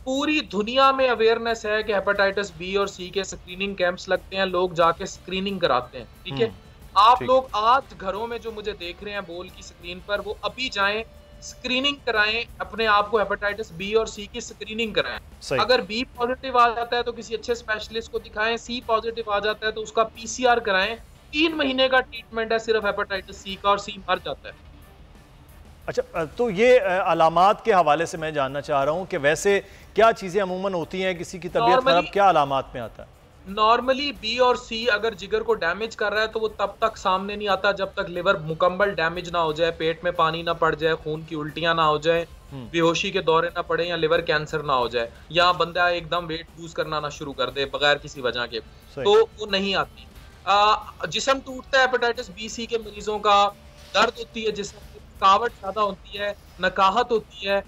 पूरी दुनिया में अवेयरनेस है कि हेपेटाइटिस बी और सी के स्क्रीनिंग कैंप्स लगते हैं, लोग जाके स्क्रीनिंग कराते हैं। ठीक है, आप लोग आज घरों में जो मुझे देख रहे हैं बोल की स्क्रीन पर, वो अभी जाएं स्क्रीनिंग कराएं, अपने आप को हेपेटाइटिस बी और सी की स्क्रीनिंग कराएं। अगर बी पॉजिटिव आ जाता है तो किसी अच्छे स्पेशलिस्ट को दिखाएं, सी पॉजिटिव आ जाता है तो उसका PCR कराएं। 3 महीने का ट्रीटमेंट है सिर्फ हेपेटाइटिस सी का, और सी मर जाता है। अच्छा, तो ये अलामात के हवाले से मैं जानना चाह रहा हूँ कि वैसे क्या चीज़ें अमूमन होती हैं, किसी की तबीयत खराब, क्या अलामात में आता है? नॉर्मली बी और सी अगर जिगर को डैमेज कर रहा है तो वो तब तक सामने नहीं आता जब तक लिवर मुकम्मल डैमेज ना हो जाए, पेट में पानी ना पड़ जाए, खून की उल्टियां ना हो जाए, बेहोशी के दौरे ना पड़े, या लिवर कैंसर ना हो जाए, या बंदा एकदम वेट लूज करना ना शुरू कर दे बगैर किसी वजह के, तो वो नहीं आती। जिस्म टूटता है हेपेटाइटिस बी सी के मरीजों का, दर्द होती है जिसमें, थकावट ज्यादा होती है, नकाहत होती है,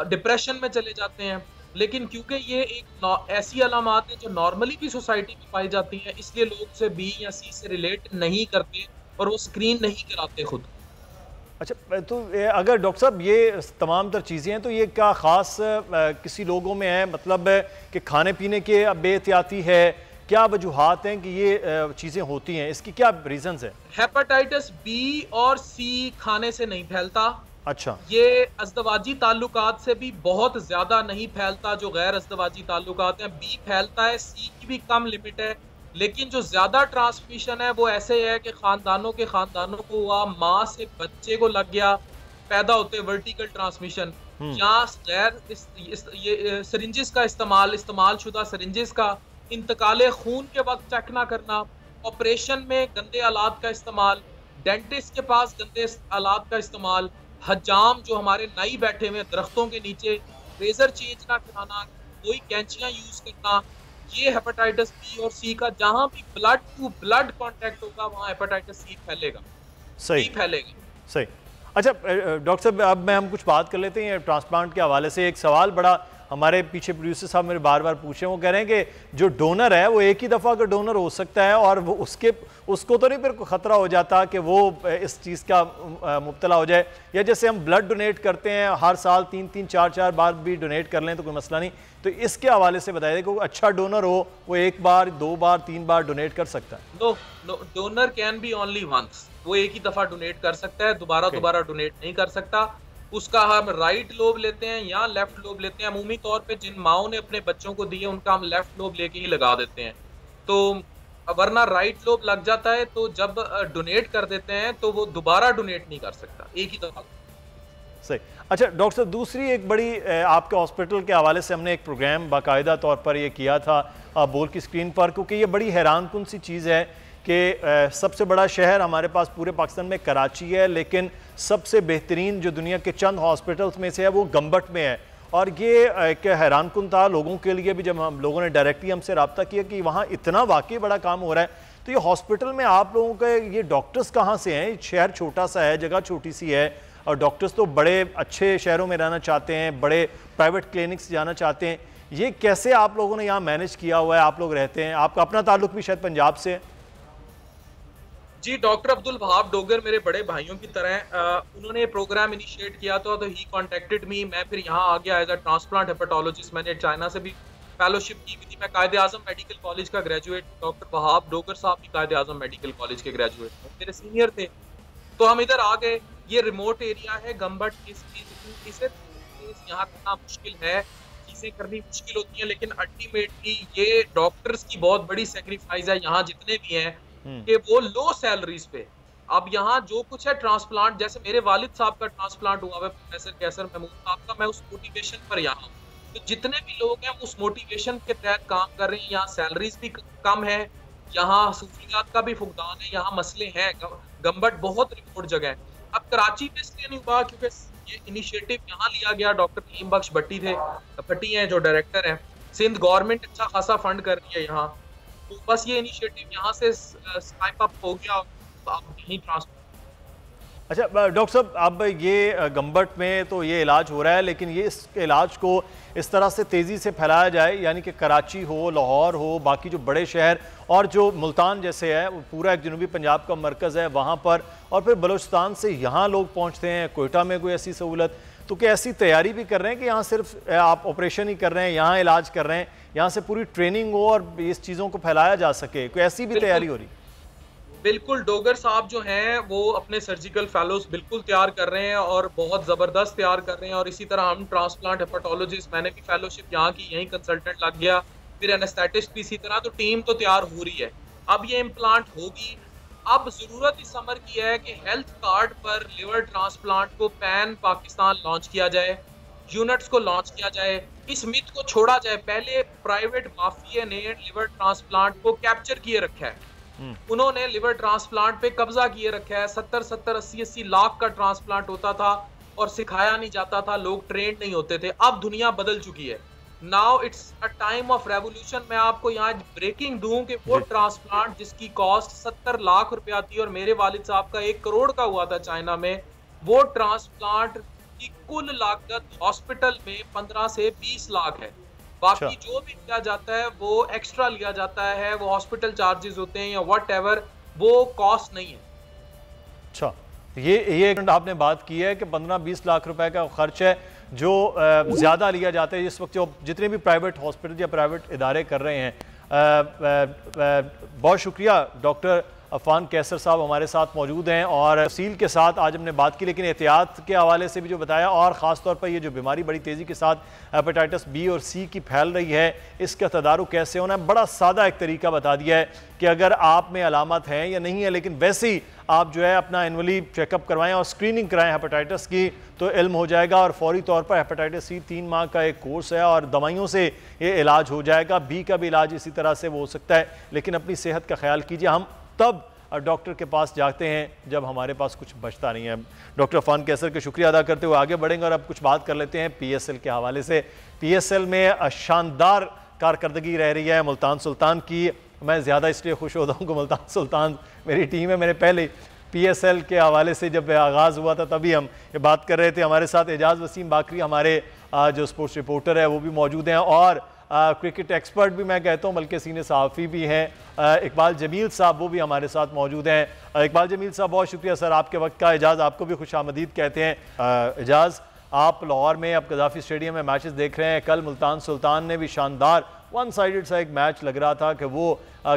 डिप्रेशन में चले जाते हैं। लेकिन क्योंकि ये एक ऐसी अलामात है जो नॉर्मली भी सोसाइटी में पाई जाती है, इसलिए लोग से बी या सी से रिलेट नहीं करते और वो स्क्रीन नहीं कराते खुद। अच्छा, तो अगर डॉक्टर साहब ये तमाम तर चीज़ें हैं तो ये क्या ख़ास किसी लोगों में है, मतलब कि खाने पीने के बेहतियाती है, क्या वजूहात हैं कि ये चीज़ें होती हैं, इसकी क्या रीजंस है? हेपेटाइटिस बी और सी खाने से नहीं फैलता। अच्छा, ये अज़दवाजी ताल्लुकात से भी बहुत ज्यादा नहीं फैलता जो गैर अज़दवाजी ताल्लुकात हैं। बी फैलता है, सी की भी कम लिमिट है, लेकिन जो ज्यादा ट्रांसमिशन है वो ऐसे है कि खानदानों को हुआ, माँ से बच्चे को लग गया, पैदा होते वर्टिकल ट्रांसमिशन, या गैर ये सिरिंजेस का इस्तेमाल शुदा सिरिंजेस का, इंतकाले खून के वक्त चेक ना करना, ऑपरेशन में गंदे आलात का इस्तेमाल, डेंटिस्ट के पास गंदे आलात का इस्तेमाल, हजाम जो हमारे नाई बैठे हुए दरख्तों के नीचे, रेजर चेंज ना कराना, कोई कैंचियां यूज करना, ये हेपेटाइटिस बी और सी का जहां भी ब्लड टू ब्लड कांटेक्ट होगा वहां हेपेटाइटिस सी फैलेगा। सही फैलेगा। सही। अच्छा डॉक्टर साहब, अब हम कुछ बात कर लेते हैं ट्रांसप्लांट के हवाले से। एक सवाल बड़ा हमारे पीछे प्रोड्यूसर साहब मेरे बार बार पूछे, वो कह रहे हैं कि जो डोनर है वो एक ही दफ़ा का डोनर हो सकता है और वो उसको तो नहीं फिर ख़तरा हो जाता कि वो इस चीज़ का मुब्तला हो जाए, या जैसे हम ब्लड डोनेट करते हैं हर साल 3-3 4-4 बार भी डोनेट कर लें तो कोई मसला नहीं। तो इसके हवाले से बताइए कि अच्छा डोनर हो वो 1 बार 2 बार 3 बार डोनेट कर सकता है? No, donor can be only once. वो एक ही दफ़ा डोनेट कर सकता है, दोबारा डोनेट नहीं कर सकता। उसका हम राइट लोब लेते हैं या लेफ्ट लोब लेते हैं। अमूमी तौर पे जिन माओं ने अपने बच्चों को दिए उनका हम लेफ्ट लोब लेके ही लगा देते हैं, तो वरना राइट लोब लग जाता है तो जब डोनेट कर देते हैं तो वो दोबारा डोनेट नहीं कर सकता, एक ही दफा। सही। अच्छा डॉक्टर साहब, दूसरी एक बड़ी आपके हॉस्पिटल के हवाले से हमने एक प्रोग्राम बाकायदा तौर पर ये किया था बोल की स्क्रीन पर, क्योंकि ये बड़ी हैरानकुन सी चीज़ है कि सबसे बड़ा शहर हमारे पास पूरे पाकिस्तान में कराची है, लेकिन सबसे बेहतरीन जो दुनिया के चंद हॉस्पिटल्स में से है वो गंबट में है। और ये एक हैरानकुन था लोगों के लिए भी जब हम लोगों ने डायरेक्टली हमसे रब्ता किया कि वहाँ इतना वाकई बड़ा काम हो रहा है। तो ये हॉस्पिटल में आप लोगों के ये डॉक्टर्स कहाँ से हैं? शहर छोटा सा है, जगह छोटी सी है, और डॉक्टर्स तो बड़े अच्छे शहरों में रहना चाहते हैं, बड़े प्राइवेट क्लिनिक्स जाना चाहते हैं। ये कैसे आप लोगों ने यहाँ मैनेज किया हुआ है? आप लोग रहते हैं, आपका अपना ताल्लुक भी शायद पंजाब से है। जी, डॉक्टर अब्दुल वहाब डोगर मेरे बड़े भाइयों की तरह उन्होंने प्रोग्राम इनिशिएट किया तो ही कॉन्टेक्टेड मी। मैं फिर यहाँ आ गया एज अ ट्रांसप्लांट हेपेटोलॉजिस्ट। मैंने चाइना से भी फेलोशिप की थी। मैं कायदे आजम मेडिकल कॉलेज का ग्रेजुएट, डॉक्टर वहाब डोगर साहब भी कायदे आजम मेडिकल कॉलेज के ग्रेजुएट थे, मेरे सीनियर थे। तो हम इधर आ गए। ये रिमोट एरिया है गंबट, इसे यहाँ करना मुश्किल है, चीजें करनी मुश्किल होती हैं, लेकिन अल्टीमेटली ये डॉक्टर्स की बहुत बड़ी सेक्रीफाइस है यहाँ जितने भी हैं कि वो लो सैलरीज पे। अब यहाँ जो कुछ है ट्रांसप्लांट, जैसे मेरे वालिद साहब का ट्रांसप्लांट हुआ है प्रोफेसर कैसर महमूद साहब का, मैं उस मोटिवेशन पर यहाँ हूँ। तो जितने भी लोग हैं उस मोटिवेशन के तहत काम कर रहे हैं। यहाँ सैलरीज भी कम है, यहाँ सहूलियात का भी फुकदान है, यहाँ मसले हैं। गंबट बहुत रिमोट जगह है। अब कराची में इसलिए नहीं हुआ क्योंकि ये इनिशिएटिव यहाँ लिया गया। डॉक्टर कलीम बख्श भट्टी हैं जो डायरेक्टर हैं। सिंध गवर्नमेंट अच्छा खासा फंड कर रही है यहाँ, तो बस ये इनिशिएटिव यहाँ से स्पाइक अप हो गया। अब यहीं ट्रांसफर। अच्छा डॉक्टर साहब, अब ये गंबट में तो ये इलाज हो रहा है, लेकिन ये इस इलाज को इस तरह से तेज़ी से फैलाया जाए, यानी कि कराची हो, लाहौर हो, बाकी जो बड़े शहर और जो मुल्तान जैसे है पूरा एक जनूबी पंजाब का मरकज़ है वहाँ पर, और फिर बलूचिस्तान से यहाँ लोग पहुँचते हैं, कोयटा में कोई ऐसी सहूलत, तो क्या ऐसी तैयारी भी कर रहे हैं कि यहाँ सिर्फ आप ऑपरेशन ही कर रहे हैं, यहाँ इलाज कर रहे हैं, यहाँ से पूरी ट्रेनिंग हो और इस चीज़ों को फैलाया जा सके? कोई ऐसी भी तैयारी हो रही? बिल्कुल, डोगर साहब जो हैं वो अपने सर्जिकल फेलोज बिल्कुल तैयार कर रहे हैं और बहुत ज़बरदस्त तैयार कर रहे हैं। और इसी तरह हम ट्रांसप्लांट हेपेटोलॉजिस्ट, मैंने भी फेलोशिप यहाँ की, यहीं कंसल्टेंट लग गया, फिर एनेस्थेटिस्ट भी इसी तरह। तो टीम तो तैयार हो रही है। अब ये इम्प्लांट होगी। अब ज़रूरत इस समर की है कि हेल्थ कार्ड पर लिवर ट्रांसप्लांट को पैन पाकिस्तान लॉन्च किया जाए, यूनिट्स को लॉन्च किया जाए, इस मिथ को छोड़ा जाए। पहले प्राइवेट माफिया ने लिवर ट्रांसप्लांट को कैप्चर किए रखा है, उन्होंने लिवर ट्रांसप्लांट पे कब्जा किए रखा है। 70-70, 80-80 लाख का ट्रांसप्लांट होता था और सिखाया नहीं जाता था, लोग ट्रेंड नहीं होते थे। अब दुनिया बदल चुकी है। Now it's a time of revolution. मैं आपको यहाँ ब्रेकिंग दूं कि वो ट्रांसप्लांट जिसकी कॉस्ट 70 लाख रुपया थी और मेरे वालिद साहब का 1 करोड़ का हुआ था चाइना में, वो ट्रांसप्लांट की कुल लागत हॉस्पिटल में 15 से 20 लाख है। बाकी जो भी लिया जाता है वो एक्स्ट्रा लिया जाता है, वो हॉस्पिटल चार्जेस होते हैं या व्हाटएवर, वो कॉस्ट नहीं है। अच्छा, ये आपने बात की है कि 15-20 लाख रुपए का खर्च है जो ज़्यादा लिया जाता है इस वक्त जो जितने भी प्राइवेट हॉस्पिटल या प्राइवेट इदारे कर रहे हैं। बहुत शुक्रिया डॉक्टर अफान कैसर साहब हमारे साथ मौजूद हैं और तफसील के साथ आज हमने बात की, लेकिन एहतियात के हवाले से भी जो बताया, और ख़ास तौर पर ये जो बीमारी बड़ी तेज़ी के साथ हेपेटाइटिस बी और सी की फैल रही है, इसका तदारुक कैसे होना है, बड़ा सादा एक तरीका बता दिया है कि अगर आप में अलामत हैं या नहीं है, लेकिन वैसे ही आप जो है अपना एनुअली चेकअप करवाएं और स्क्रीनिंग कराएं हेपेटाइटिस की, तो इल्म हो जाएगा। और फौरी तौर पर हेपेटाइटिस सी 3 माह का एक कोर्स है और दवाइयों से ये इलाज हो जाएगा। बी का भी इलाज इसी तरह से वो हो सकता है, लेकिन अपनी सेहत का ख्याल कीजिए। हम तब डॉक्टर के पास जाते हैं जब हमारे पास कुछ बचता नहीं है। डॉक्टर अफान कैसर का शुक्रिया अदा करते हुए आगे बढ़ेंगे और अब कुछ बात कर लेते हैं PSL के हवाले से। PSL में शानदार कारकर्दगी रह रही है मुल्तान सुल्तान की। मैं ज़्यादा इसलिए खुश होता हूँ कि मुल्तान सुल्तान मेरी टीम है। मैंने पहले PSL के हवाले से जब आगाज़ हुआ था तभी हम ये बात कर रहे थे। हमारे साथ एजाज़ वसीम बाकरी हमारे जो स्पोर्ट्स रिपोर्टर है वो भी मौजूद हैं, और क्रिकेट एक्सपर्ट भी मैं कहता हूँ, बल्कि सीनियर सहाफ़ी भी हैं, इकबाल जमील साहब, वो भी हमारे साथ मौजूद हैं। इकबाल जमील साहब, बहुत शुक्रिया सर आपके वक्त का। एजाज़, आपको भी खुशामदीद कहते हैं। एजाज़, आप लाहौर में अब कज़ाफ़ी स्टेडियम में मैचेस देख रहे हैं। कल मुल्तान सुल्तान ने भी शानदार वन साइडेड सा एक मैच लग रहा था कि वो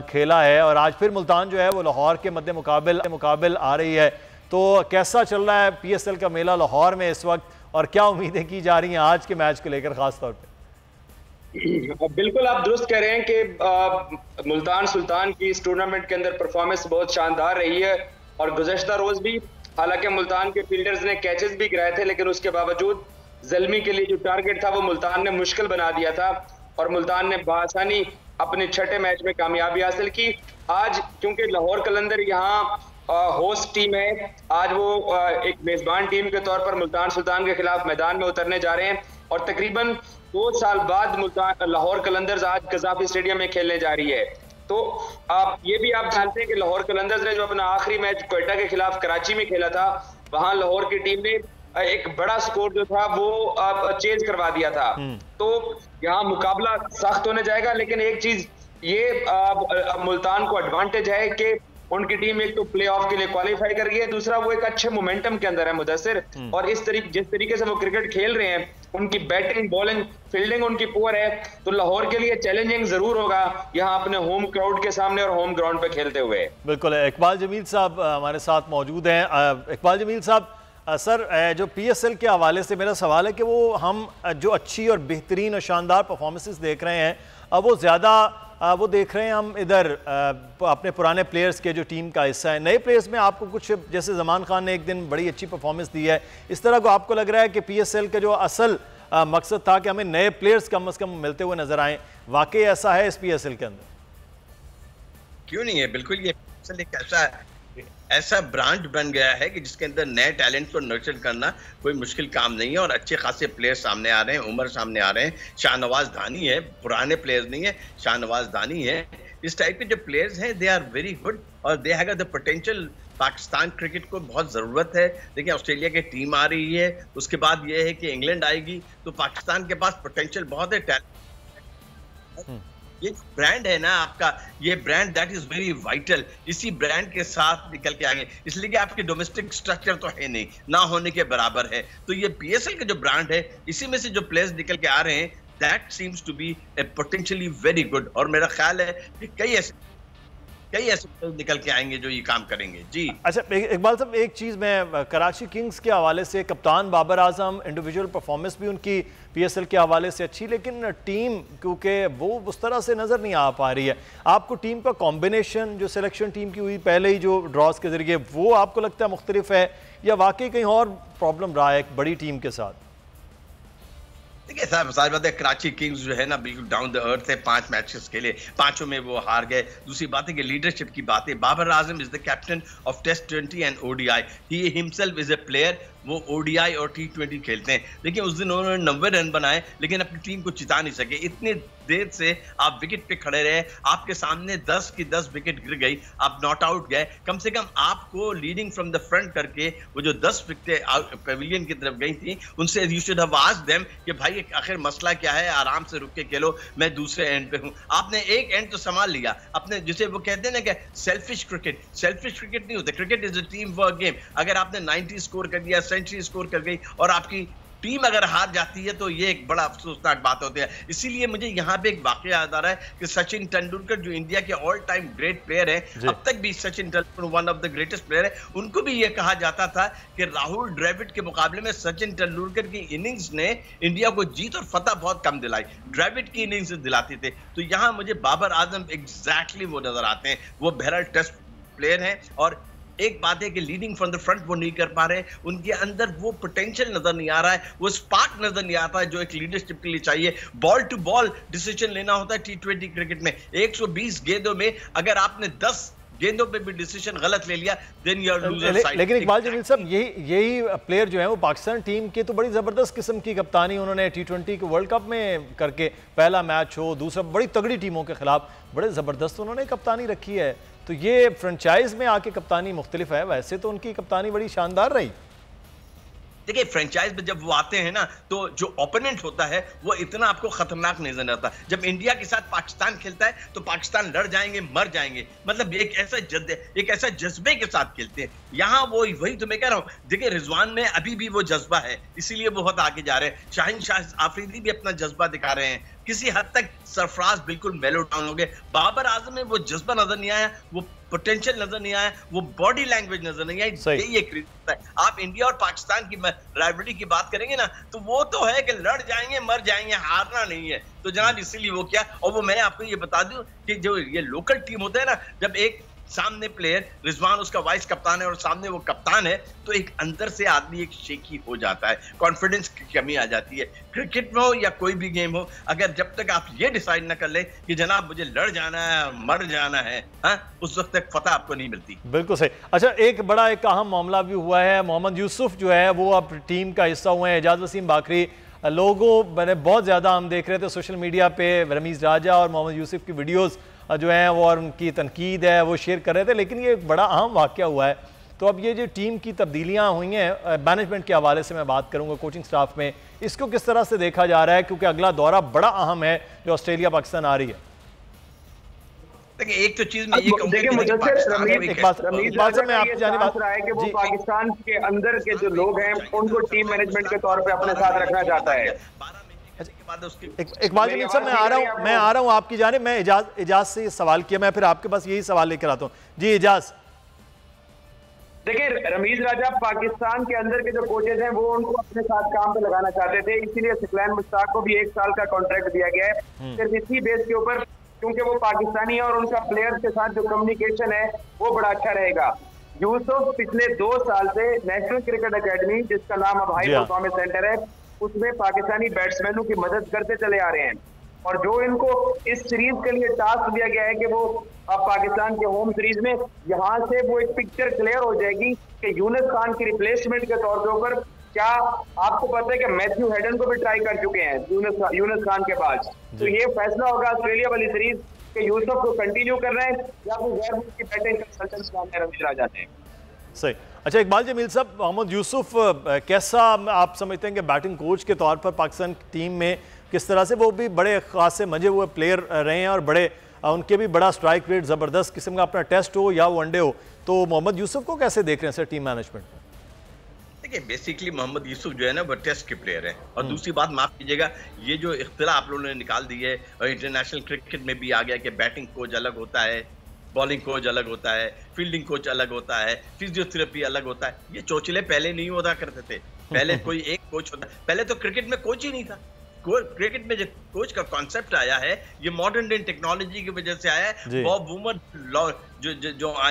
खेला है, और आज फिर मुल्तान जो है वो लाहौर के मद्दे मुकाबिल आ रही है। तो कैसा चल रहा है PSL का मेला लाहौर में इस वक्त, और क्या उम्मीदें की जा रही हैं आज के मैच को लेकर खास तौर पे? बिल्कुल आप दुरुस्त कह रहे हैं कि मुल्तान सुल्तान की इस टूर्नामेंट के अंदर परफॉर्मेंस बहुत शानदार रही है, और गुज़श्ता रोज भी हालांकि मुल्तान के फील्डर्स ने कैचेस भी गिराए थे, लेकिन उसके बावजूद ज़ल्मी के लिए जो टारगेट था वो मुल्तान ने मुश्किल बना दिया था, और मुल्तान ने बआसानी अपने छठे मैच में कामयाबी हासिल की। आज क्योंकि लाहौर कलंदर यहाँ होस्ट टीम है, आज वो एक मेजबान टीम के तौर पर मुल्तान सुल्तान के खिलाफ मैदान में उतरने जा रहे हैं, और तकरीबन 2 साल बाद मुल्तान लाहौर कलंदर्स आज कज़ाफ़ी स्टेडियम में खेलने जा रही है। तो आप जानते हैं कि लाहौर कलंदर्स ने जो अपना आखिरी मैच क्वेटा के खिलाफ कराची में खेला था, वहां लाहौर की टीम ने एक बड़ा स्कोर जो था वो चेंज करवा दिया था। तो यहाँ मुकाबला सख्त होने जाएगा, लेकिन एक चीज ये मुल्तान को एडवांटेज है कि उनकी टीम एक तो प्लेऑफ के लिए क्वालिफाई कर गई है, दूसरा वो एक अच्छे मोमेंटम के अंदर है मुदस्सिर, और जिस तरीके से वो क्रिकेट खेल रहे हैं, उनकी बैटिंग बॉलिंग फील्डिंग उनकी पुअर है, तो लाहौर के लिए चैलेंजिंग जरूर होगा यहाँ अपने होम क्राउड के सामने और होम ग्राउंड पे खेलते हुए। बिल्कुल। इकबाल जमील साहब हमारे साथ मौजूद हैं। इकबाल जमील साहब, सर जो PSL के हवाले से मेरा सवाल है कि वो हम जो अच्छी और बेहतरीन और शानदार परफॉर्मेंसेस देख रहे हैं, वो ज़्यादा वो देख रहे हैं हम इधर अपने पुराने प्लेयर्स के जो टीम का हिस्सा है। नए प्लेयर्स में आपको कुछ, जैसे ज़मान खान ने एक दिन बड़ी अच्छी परफॉर्मेंस दी है, इस तरह को आपको लग रहा है कि PSL का जो असल मकसद था कि हमें नए प्लेयर्स कम अज़ कम मिलते हुए नजर आए, वाकई ऐसा है इस PSL के अंदर? क्यों नहीं है, बिल्कुल। ये PSL एक ऐसा ब्रांड बन गया है कि जिसके अंदर नए टैलेंट को नर्चर करना कोई मुश्किल काम नहीं है, और अच्छे खासे प्लेयर सामने आ रहे हैं, उमर सामने आ रहे हैं, शाहनवाज दानी है, पुराने प्लेयर्स नहीं है, शाहनवाज दानी है। इस टाइप के जो प्लेयर्स हैं दे आर वेरी गुड, और they have the potential. Pakistan cricket को बहुत ज़रूरत है। देखिए ऑस्ट्रेलिया की टीम आ रही है, उसके बाद ये है कि इंग्लैंड आएगी, तो पाकिस्तान के पास पोटेंशियल बहुत है, टैलेंट। ये ब्रांड है ना आपका, ये brand that is very vital, इसी ब्रांड के साथ निकल के आएंगे, इसलिए कि आपके डोमेस्टिक स्ट्रक्चर तो है नहीं, ना होने के बराबर है। तो ये PSL का जो ब्रांड है, इसी में से जो प्लेयर्स निकल के आ रहे हैं, that seems to be a potentially very good, और मेरा ख्याल है कि कई ऐसे निकल के आएंगे जो ये काम करेंगे। जी अच्छा इकबाल साहब, एक चीज़ मैं कराची किंग्स के हवाले से, कप्तान बाबर आजम, इंडिविजुअल परफॉर्मेंस भी उनकी PSL के हवाले से अच्छी, लेकिन टीम क्योंकि वो उस तरह से नज़र नहीं आ पा रही है। आपको टीम का कॉम्बिनेशन जो सिलेक्शन टीम की हुई पहले ही जो ड्रॉज के जरिए, वो आपको लगता है मुख्तलिफ है, या वाकई कहीं और प्रॉब्लम रहा है एक बड़ी टीम के साथ? देखिए साहब, सारी बात है, कराची किंग्स जो है ना बिल्कुल डाउन द अर्थ है। 5 मैचेस के लिए 5 में वो हार गए। दूसरी बात है कि लीडरशिप की बात है, Babar Azam is the captain of test 20 and ODI, he himself is a player, वो ODI और T20 खेलते हैं। देखिए उस दिन उन्होंने 90 रन बनाए, लेकिन अपनी टीम को जिता नहीं सके। इतनी देर से आप विकेट पे खड़े रहे, आपके सामने 10 की 10 विकेट गिर गई, आप नॉट आउट गए। कम से कम आपको लीडिंग फ्रॉम द फ्रंट करके वो जो 10 विकेटें पेविलियन की तरफ गई थी, उनसे you should have asked them कि भाई आखिर मसला क्या है, आराम से रुक के खेलो, मैं दूसरे एंड पे हूँ। आपने एक एंड तो संभाल लिया अपने, जिसे वो कहते हैं ना कि सेल्फिश क्रिकेट नहीं होता, cricket is a team work game. अगर आपने 90 स्कोर कर दिया, सेंचुरी स्कोर कर गई, और आपकी टीम अगर हार जाती है, तो ये एक बड़ा अफसोसनाक बात होती है। इसीलिए मुझे यहाँ पे एक वाकया याद आ रहा है कि सचिन तेंदुलकर जो इंडिया के ऑल टाइम ग्रेट प्लेयर है, अब तक भी Sachin Tendulkar one of the greatest player है, उनको भी ये कहा जाता था कि राहुल द्रविड़ के मुकाबले में सचिन तेंदुलकर की इनिंग्स ने इंडिया को जीत और फतह बहुत कम दिलाई, द्रविड़ की इनिंग्स दिलाते थे। तो यहाँ मुझे बाबर आजम एग्जैक्टली वो नजर आते हैं, वो बहरहाल टेस्ट प्लेयर हैं, और एक बात है कि लीडिंग फ्रॉम द फ्रंट वो नहीं कर पा रहे, उनके अंदर वो पोटेंशियल नजर नहीं आ रहा है, वो स्पार्क नजर नहीं आता है जो एक लीडरशिप के लिए चाहिए। बॉल टू बॉल डिसीजन लेना होता है T20 क्रिकेट में। 120 गेंदों में अगर आपने 10 गेंदों पे भी डिसीजन गलत ले लिया, then you are loser side. लेकिन इकबाल जमील साहब यही प्लेयर जो है वो पाकिस्तान टीम के तो बड़ी जबरदस्त किस्म की कप्तानी उन्होंने T20 के वर्ल्ड कप में करके, पहला मैच हो दूसरा, बड़ी तगड़ी टीमों के खिलाफ बड़े जबरदस्त उन्होंने कप्तानी रखी है। तो ये फ्रेंचाइज में आके कप्तानी मुख्तलिफ है, वैसे तो उनकी कप्तानी बड़ी शानदार रही। देखिए फ्रेंचाइज में जब वो आते हैं ना तो जो ओपोनेंट होता है वो इतना आपको खतरनाक नजर आता। जब इंडिया के साथ पाकिस्तान खेलता है तो पाकिस्तान लड़ जाएंगे, मर जाएंगे, मतलब एक ऐसा जज्बे के साथ खेलते हैं। यहाँ वो वही तो मैं कह रहा हूँ। देखिए रिजवान में अभी भी वो जज्बा है, इसीलिए बहुत आगे जा रहे हैं। शाहीन शाह आफरीदी भी अपना जज्बा दिखा रहे हैं। किसी हद तक सरफराज बिल्कुल मेलो डाउन हो गए। बाबर आजम में वो जज्बा नजर नहीं आया, वो पोटेंशियल नजर नहीं आया, वो बॉडी लैंग्वेज नजर नहीं आई। यही एक रीजन है। आप इंडिया और पाकिस्तान की राइवलरी की बात करेंगे ना तो वो तो है कि लड़ जाएंगे, मर जाएंगे, हारना नहीं है। तो जनाब इसीलिए वो क्या, और वो मैं आपको ये बता दूं कि जो ये लोकल टीम होता है ना, जब एक सामने प्लेयर रिजवान उसका वाइस कप्तान है और सामने वो कप्तान है तो एक अंदर से आदमी एक शेकी हो जाता है, कॉन्फिडेंस की कमी आ जाती है। क्रिकेट में हो या कोई भी गेम हो, अगर जब तक आप ये डिसाइड ना कर ले कि जनाब मुझे लड़ जाना है, मर जाना है, उस वक्त तक फतह आपको नहीं मिलती। बिल्कुल सही। अच्छा, एक बड़ा एक अहम मामला भी हुआ है, मोहम्मद यूसुफ जो है वो अब टीम का हिस्सा हुए हैं। एजाज वसीम बाकरी लोगों मैंने बहुत ज़्यादा हम देख रहे थे सोशल मीडिया पे, रमीज़ राजा और मोहम्मद यूसुफ की वीडियोस जो हैं वो और उनकी तनकीद है वो शेयर कर रहे थे। लेकिन ये एक बड़ा अहम वाक़या हुआ है। तो अब ये जो टीम की तब्दीलियाँ हुई हैं, मैनेजमेंट के हवाले से मैं बात करूँगा, कोचिंग स्टाफ में, इसको किस तरह से देखा जा रहा है, क्योंकि अगला दौरा बड़ा अहम है जो ऑस्ट्रेलिया पाकिस्तान आ रही है। देखिए एक तो चीज में ये कहूंगा मैं आपकी जानिब बात रहा है कि वो पाकिस्तान के अंदर के जो लोग हैं उनको टीम मैनेजमेंट के तौर पे अपने साथ रखना चाहता है। इकबाल जमील साहब मैं आ रहा हूँ आपकी जानिब। मैं इजाज से ये सवाल किया, मैं फिर आपके पास यही सवाल लेकर आता हूँ। जी इजाज। देखिए रमीज राजा पाकिस्तान के अंदर के जो कोचेज हैं वो उनको अपने साथ काम पे लगाना चाहते थे, इसीलिए सिकलैन मुश्ताक को भी 1 साल का कॉन्ट्रैक्ट दिया गया है। सिर्फ इसी बेस के ऊपर, क्योंकि वो पाकिस्तानी है और उनका प्लेयर्स के साथ जो कम्युनिकेशन है वो बड़ा अच्छा रहेगा। यूसुफ पिछले 2 साल से नेशनल क्रिकेट अकेडमी, जिसका नाम अब हाई परफॉर्मेंस सेंटर है, उसमें पाकिस्तानी बैट्समैनों की मदद करते चले आ रहे हैं। और जो इनको इस सीरीज के लिए टास्क दिया गया है कि वो अब पाकिस्तान के होम सीरीज में यहाँ से वो एक पिक्चर क्लियर हो जाएगी कि यूनुस खान की रिप्लेसमेंट के तौर के ऊपर क्या आपको पता है कि मैथ्यू हेडन को भी ट्राई कर चुके हैं यूनुस खान के बाद। तो ये फैसला होगा ऑस्ट्रेलिया वाली सीरीज कि यूसुफ को कंटिन्यू कर रहे हैं या वो गैर मुल्की बैटिंग कंसल्टेंट रमीज राजा हैं। सही। अच्छा इकबाल जमील साहब, मोहम्मद यूसुफ कैसा आप समझते हैं कि बैटिंग कोच के तौर पर पाकिस्तान टीम में किस तरह से, वो भी बड़े खासे मजे हुए प्लेयर रहे हैं और बड़े उनके भी बड़ा स्ट्राइक रेट ज़बरदस्त किस्म का, अपना टेस्ट हो या वनडे हो, तो मोहम्मद यूसुफ को कैसे देख रहे हैं सर टीम मैनेजमेंट में? देखिए बेसिकली मोहम्मद यूसुफ जो है ना वो टेस्ट के प्लेयर है। और दूसरी बात माफ कीजिएगा, ये जो इख्तिलाफ आप लोगों ने निकाल दी है और इंटरनेशनल क्रिकेट में भी आ गया कि बैटिंग कोच अलग होता है, बॉलिंग कोच अलग होता है, फील्डिंग कोच अलग होता है, फिजियोथेरेपी अलग होता है, ये चोचले पहले नहीं होता करते थे। पहले कोई एक कोच होता, पहले तो क्रिकेट में कोच ही नहीं था। क्रिकेट में जो कोच का कॉन्सेप्ट आया है ये मॉडर्न डे टेक्नोलॉजी की वजह से आया है। बॉब बूमर जो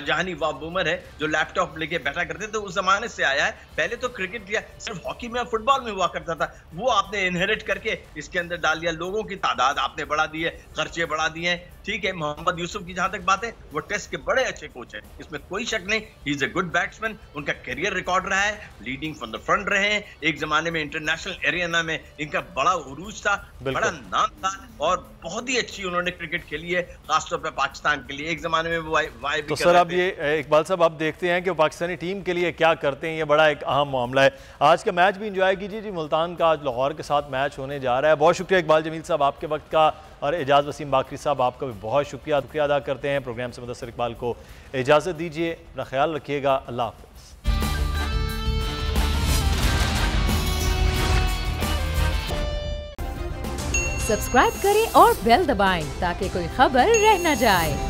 जहानी बॉब बूमर है जो लैपटॉप लेके बैठा करते थे उस जमाने से आया है। पहले तो क्रिकेट या सिर्फ हॉकी में फुटबॉल में हुआ करता था, वो आपने इनहेरिट करके इसके अंदर डाल दिया, लोगों की तादाद आपने बढ़ा दी है, खर्चे बढ़ा दिए हैं। ठीक है, मोहम्मद यूसुफ की जहां तक बात है वो टेस्ट के बड़े अच्छे कोच हैं, इसमें कोई शक नहीं। He is a good batsman, उनका करियर रिकॉर्ड रहा है, लीडिंग फ्रॉम द फ्रंट रहे हैं। एक जमाने में इंटरनेशनल एरिया में इनका बड़ा उरूज था, बड़ा नाम था और बहुत ही अच्छी उन्होंने क्रिकेट खेली है, खासतौर पर पाकिस्तान के लिए। एक जमाने में वो तो सर अब ये इकबाल साहब आप देखते हैं कि पाकिस्तानी टीम के लिए क्या करते हैं, ये बड़ा एक अहम मामला है। आज का मैच भी इंजॉय कीजिए जी, मुल्तान का आज लाहौर के साथ मैच होने जा रहा है। बहुत शुक्रिया इकबाल जमील साहब आपके वक्त का, और एजाज वसीम बाकरी साहब आपका भी बहुत शुक्रिया अदा करते हैं। प्रोग्राम से मुदस्सिर इकबाल को इजाज़त दीजिए, अपना ख्याल रखिएगा, अल्लाह हाफ़िज़। सब्सक्राइब करें और बेल दबाएं ताकि कोई खबर रह न जाए।